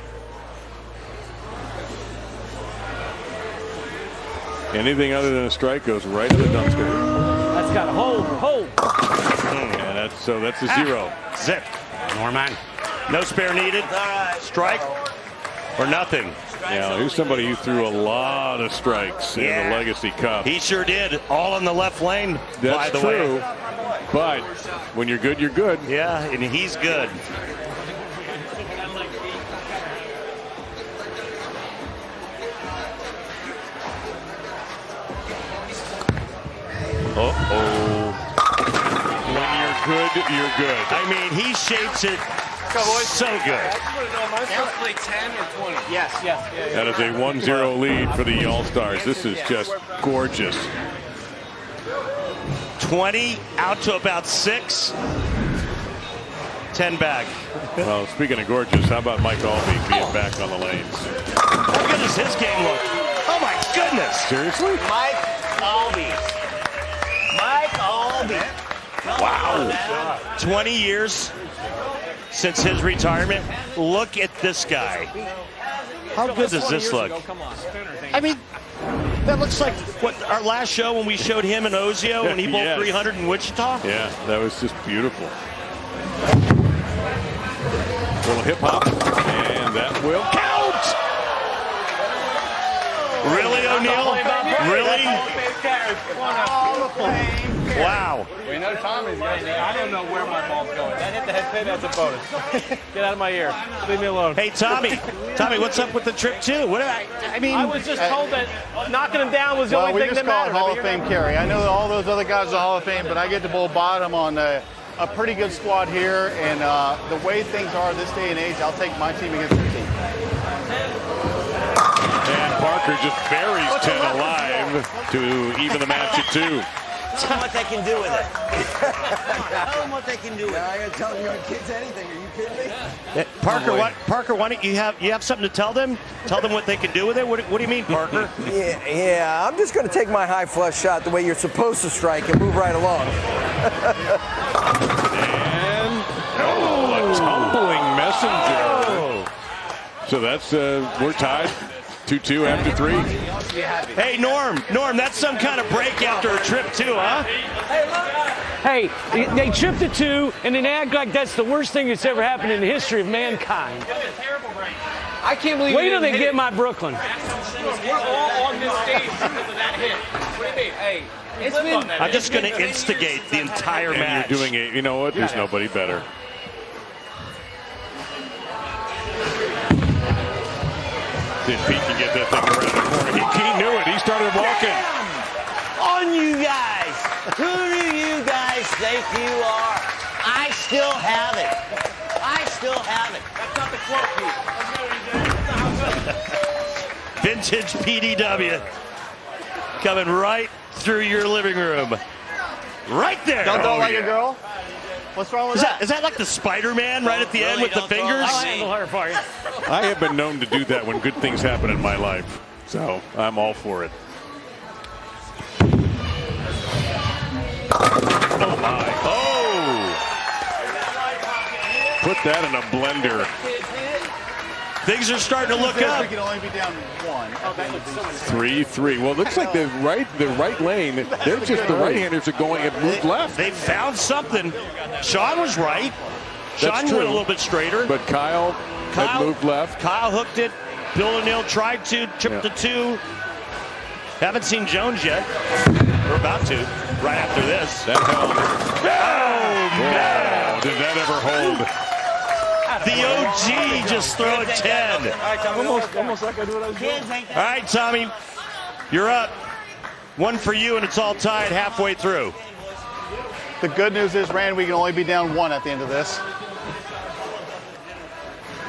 Anything other than a strike goes right to the dumpster. That's got a hold. Yeah, that's a 0. Zip. Norman. No spare needed. Strike or nothing. Yeah, here's somebody who threw a lot of strikes in the Legacy Cup. He sure did. All in the left lane, by the true. way. But when you're good, you're good. Yeah, and he's good. When you're good, you're good. I mean, he shapes it so good. Play 10 or 20? Yes. That is a 1-0 lead for the All-Stars. This is just gorgeous. 20 out to about 6. 10 back. Well, speaking of gorgeous, how about Mike Albee being back on the lanes? How good does his game look? Oh, my goodness. Seriously? Mike Albee. Wow. 20 years since his retirement. Look at this guy. How good does this look? I mean, that looks like what our last show when we showed him in Ozio when he bowled 300 in Wichita. Yeah, that was just beautiful. Little hip hop, and that will count. Really, O'Neal? Really? Wow. We know Tommy's going there. I don't know where my ball's going. That hit the head pin, that's a bonus. Get out of my ear. Leave me alone. Hey, Tommy, what's up with the trip, too? I was just told that knocking him down was the only thing that mattered. We just call it Hall of Fame carry. I know that all those other guys are Hall of Fame, but I get to bowl bottom on a pretty good squad here, and the way things are this day and age, I'll take my team against your team. And Parker just buries 10 alive to even the match at 2. Tell them what they can do with it. Tell them what they can do with it. I gotta tell your kids anything. Are you kidding me? Parker, why don't you have something to tell them? Tell them what they can do with it? What do you mean, Parker? Yeah, I'm just going to take my high flush shot the way you're supposed to strike and move right along. And a tumbling messenger. So that's we're tied 2-2 after 3. Hey, Norm, that's some kind of break after a trip too, huh? Hey, they tripped at 2, and then act like that's the worst thing that's ever happened in the history of mankind. I can't believe. Wait till they get my Brooklyn. We're all on this stage because of that hit. What do you mean? Hey, I'm just going to instigate the entire match. You're doing it. You know what? There's nobody better. If Pete can get that thing around the corner. He knew it. He started walking. On you guys. Who do you guys think you are? I still have it. That's not the quote, Pete. Vintage PDW coming right through your living room. Right there. Don't like a girl? What's wrong with that? Is that like the Spider-Man right at the end with the fingers? I'll handle her for you. I have been known to do that when good things happen in my life. So I'm all for it. Oh, my. Oh! Put that in a blender. Things are starting to look We up. can only be down 1. Oh, that looks so much 3-3. Well, it looks like the right lane, they're just the right-handers are going and moved left. They found something. Sean was right. Sean That's went true. a little bit straighter. But Kyle had moved left. Kyle hooked it. Bill O'Neill tried to, tripped the 2. Haven't seen Jones yet. We're about to, right after this. That held. Oh, man. Did that ever hold? The OG just throwing 10. Almost like I do what I was doing. All right, Tommy, you're up. 1 for you, and it's all tied halfway through. The good news is, Rand, we can only be down 1 at the end of this.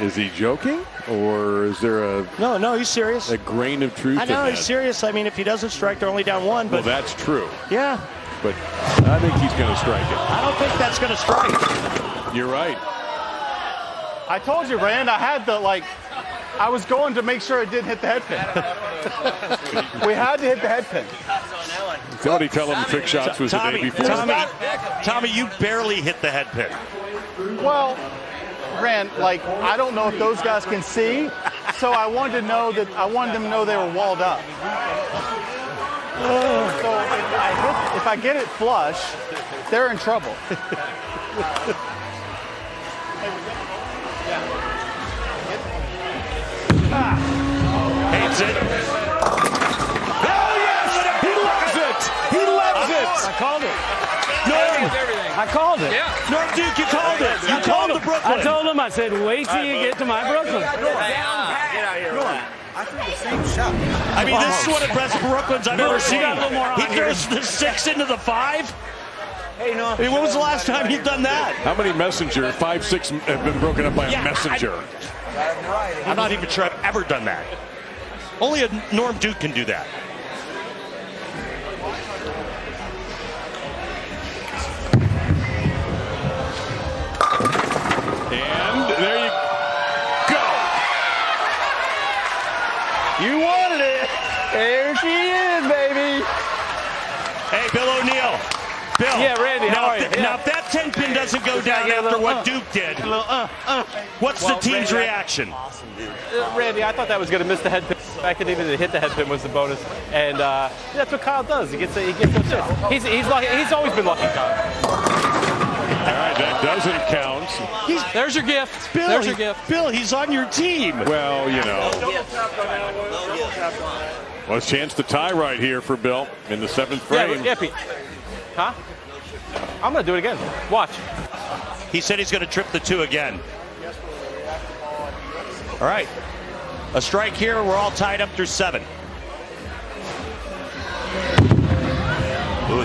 Is he joking? Or is there a No, he's serious. a grain of truth I know, in he's that? serious. I mean, if he doesn't strike, they're only down 1. But Well, that's true. yeah, But I think he's going to strike it. I don't think that's going to strike. You're right. I told you, Rand, I had the, I was going to make sure it didn't hit the head pin. We had to hit the head pin. Somebody tell him trick shots was the day before. Tommy, you barely hit the head pin. Well, Rand, I don't know if those guys can see, so I wanted them to know they were walled up. So if I get it flush, they're in trouble. Hates it. Oh, yes! He loves it! He loves it! I called it. Norm, I called it. Norm Duke, you called it. You called the Brooklyn. I told him, I said, wait till you get to my Brooklyn. Get out here. I threw the same shot. I mean, this is one of the best Brooklyns I've ever seen. got a little more on He throws the 6 into the 5. Hey, no. I mean, when was the last time you've done that? How many messenger, 5-6 have been broken up by a messenger? I'm not even sure I've ever done that. Only a Norm Duke can do that. And there you go. You wanted it. There she is, baby. Hey, Bill O'Neill. Bill. Yeah, Randy, how are you? Now, if that 10 pin doesn't go down after what Duke did, what's the team's reaction? Randy, I thought that was going to miss the head pin. The fact that even to hit the head pin was the bonus, and that's what Kyle does. He gets those hits. He's lucky. He's always been lucky, Kyle. All right, that doesn't count. There's your gift. Bill, There's your gift. Bill, he's on your team. Well, you know. Well, it's a chance to tie right here for Bill in the 7th frame. Yeah, Pete. Huh? I'm going to do it again. Watch. He said he's going to trip the 2 again. All right. A strike here. We're all tied up through 7. Ooh,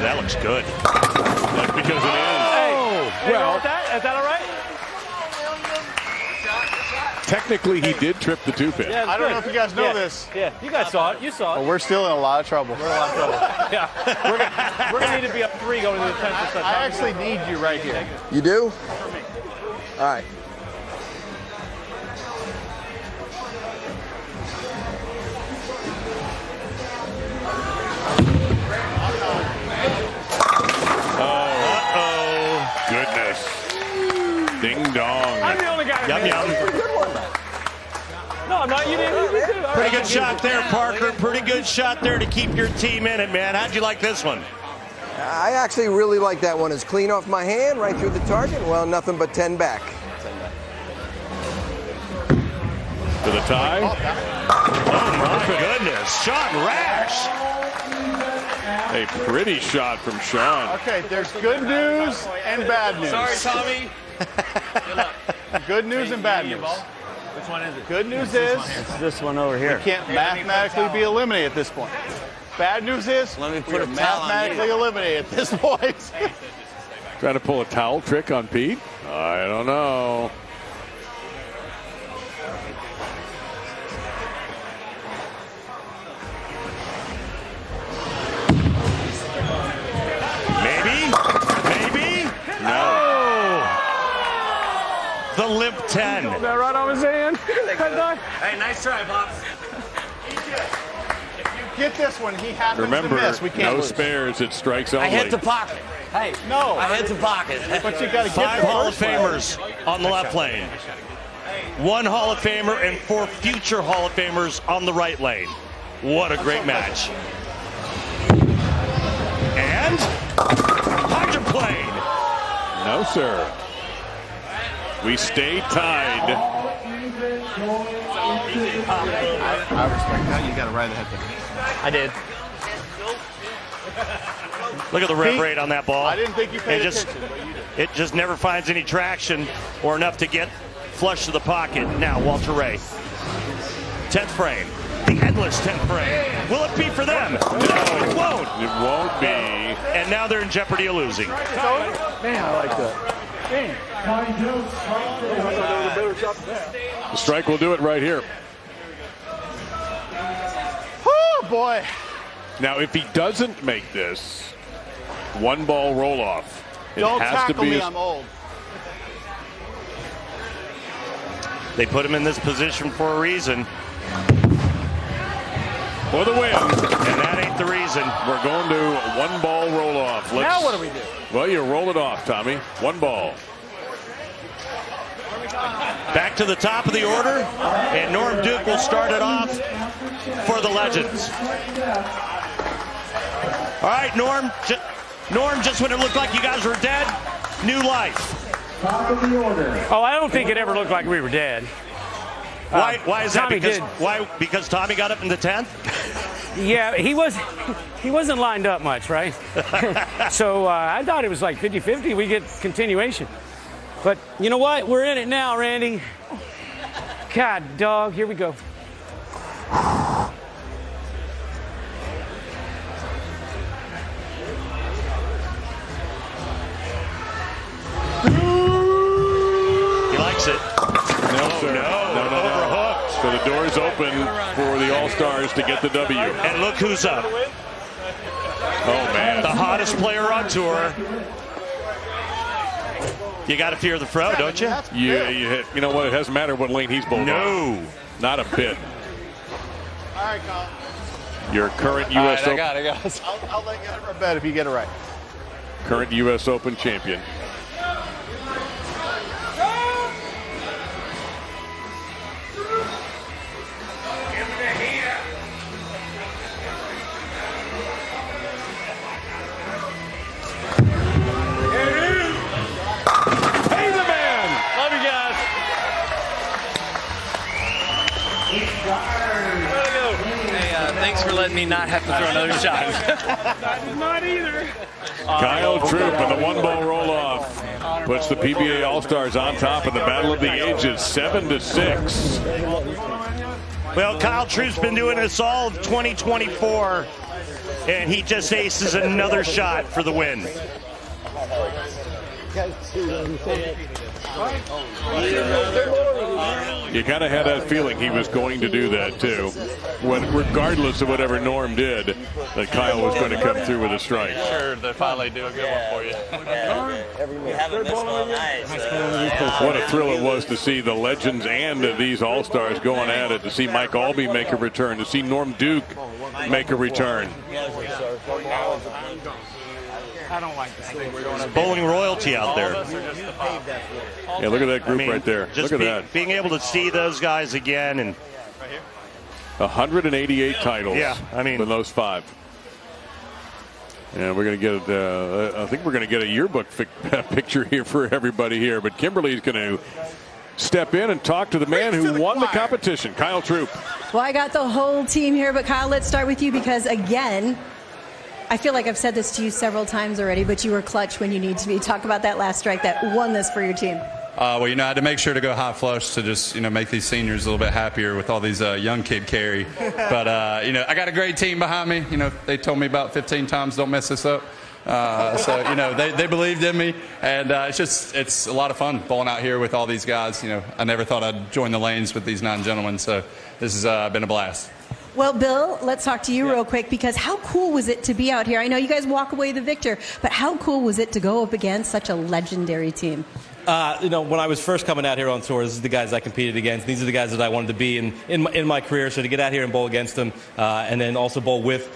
that looks good. That's because it is. Hey, well, is that all right? Technically, he did trip the 2-pin. Yeah, I don't know if you guys know this. Yeah, you guys saw it. You saw it. But we're still in a lot of trouble. We're in a lot of trouble. Yeah, we're gonna need to be up 3 going into the 10th. I actually need you right here. You do? All right. Goodness. Ding dong. I'm the only guy. Yum, yum. No, I'm not. You didn't. Pretty good shot there, Parker. Pretty good shot there to keep your team in it, man. How'd you like this one? I actually really like that one. It's clean off my hand, right through the target. Well, nothing but 10 back. To the tie. Oh, my goodness. Shot rash. A pretty shot from Sean. Okay, there's good news and bad news. Sorry, Tommy. Good news and bad news. Which one is it? Good news is This one over here. we can't mathematically be eliminated at this point. Bad news is Let me put we're a towel on mathematically you. eliminated at this point. Trying to pull a towel trick on Pete? I don't know. Maybe? No. The limp 10. That right on his hand. Hey, nice try, Pops. If you get this one, he happens Remember, to miss. We can't no lose. spares. It strikes only. I hit the pocket. Hey, No. I hit the pocket. But you got to get 5 the Hall of first one. Famers on the left lane. one Hall of Famer and 4 future Hall of Famers on the right lane. What a great match. And hydroplane. No, sir. We stay tied. I respect that. You got to ride the head. I did. Look at the rev rate on that ball. I didn't think you paid attention, but you did. It just never finds any traction or enough to get flush to the pocket. Now, Walter Ray. 10th frame. The endless 10th frame. Will it be for them? No, it won't. It won't be. And now they're in jeopardy of losing. Man, I like that. The strike will do it right here. Oh, boy. Now, if he doesn't make this, 1 ball roll off. Don't tackle me, I'm old. They put him in this position for a reason. For the win. And that ain't the reason. We're going to 1 ball roll off. Now what do we do? Well, you roll it off, Tommy. 1 ball. Back to the top of the order, and Norm Duke will start it off for the Legends. All right, Norm. Norm, just when it looked like you guys were dead, new life. Oh, I don't think it ever looked like we were dead. Why is that? Tommy Because did. why? Because Tommy got up in the 10th? Yeah, he wasn't lined up much, right? So I thought it was like 50-50. We get continuation. But you know what? We're in it now, Randy. God, dog. Here we go. He likes it. No, sir. No. Overhooked. So the door's open for the All-Stars to get the W. And look who's up. Oh, man. The hottest player on tour. You got to fear the Fro, don't you? You know what? It doesn't matter what lane he's bowled on. Not a bit. All right, Colin. Your current U.S. Open. I got it. I'll let you have a bet if you get it right. Current U.S. Open champion. Thanks for letting me not have to throw another shot. I did not either. Kyle Troop and the 1 ball roll off puts the PBA All-Stars on top in the Battle of the Ages, 7-6. Well, Kyle Troop's been doing this all of 2024, and he just aces another shot for the win. You kind of had that feeling he was going to do that too, regardless of whatever Norm did, that Kyle was going to come through with a strike. Sure, they finally do a good one for you. We haven't missed one night. What a thrill it was to see the Legends and these All-Stars going at it, to see Mike Albee make a return, to see Norm Duke make a return. I don't like that. Bowling royalty out there. Yeah, look at that group right there. Just Look at that. Being able to see those guys again, and 188 titles. Yeah, I mean, with those 5. And we're going to get, I think we're going to get a yearbook picture here for everybody here. But Kimberly's going to step in and talk to the man who won the competition, Kyle Troop. Well, I got the whole team here, but Kyle, let's start with you because, again, I feel like I've said this to you several times already, but you were clutch when you need to be. Talk about that last strike that won this for your team. Well, I had to make sure to go hot flush to just, make these seniors a little bit happier with all these young kid carry. But, I got a great team behind me. They told me about 15 times, don't mess this up. They believed in me. And it's a lot of fun bowling out here with all these guys. I never thought I'd join the lanes with these 9 gentlemen. So this has been a blast. Well, Bill, let's talk to you real quick because how cool was it to be out here? I know you guys walk away the victor, but how cool was it to go up against such a legendary team? When I was first coming out here on tour, this is the guys I competed against. These are the guys that I wanted to be in my career. So to get out here and bowl against them, and then also bowl with,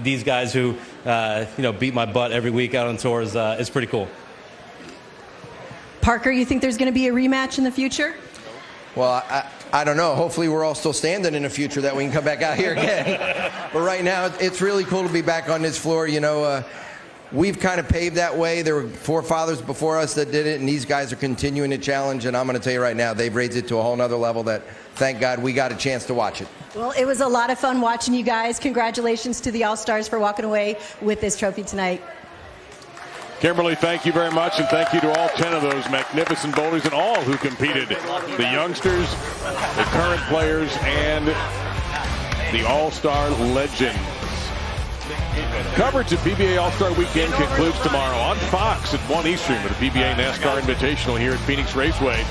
these guys who, beat my butt every week out on tour is pretty cool. Parker, you think there's going to be a rematch in the future? Well, I don't know. Hopefully we're all still standing in the future that we can come back out here again. But right now, it's really cool to be back on this floor. You know, we've kind of paved that way. There were forefathers before us that did it, and these guys are continuing to challenge. And I'm going to tell you right now, they've raised it to a whole nother level that, thank God, we got a chance to watch it. Well, it was a lot of fun watching you guys. Congratulations to the All-Stars for walking away with this trophy tonight. Kimberly, thank you very much, and thank you to all 10 of those magnificent bowlers and all who competed. The youngsters, the current players, and the All-Star legends. Coverage of PBA All-Star Weekend concludes tomorrow on Fox at 1 Eastern with the PBA NASCAR Invitational here at Phoenix Raceway.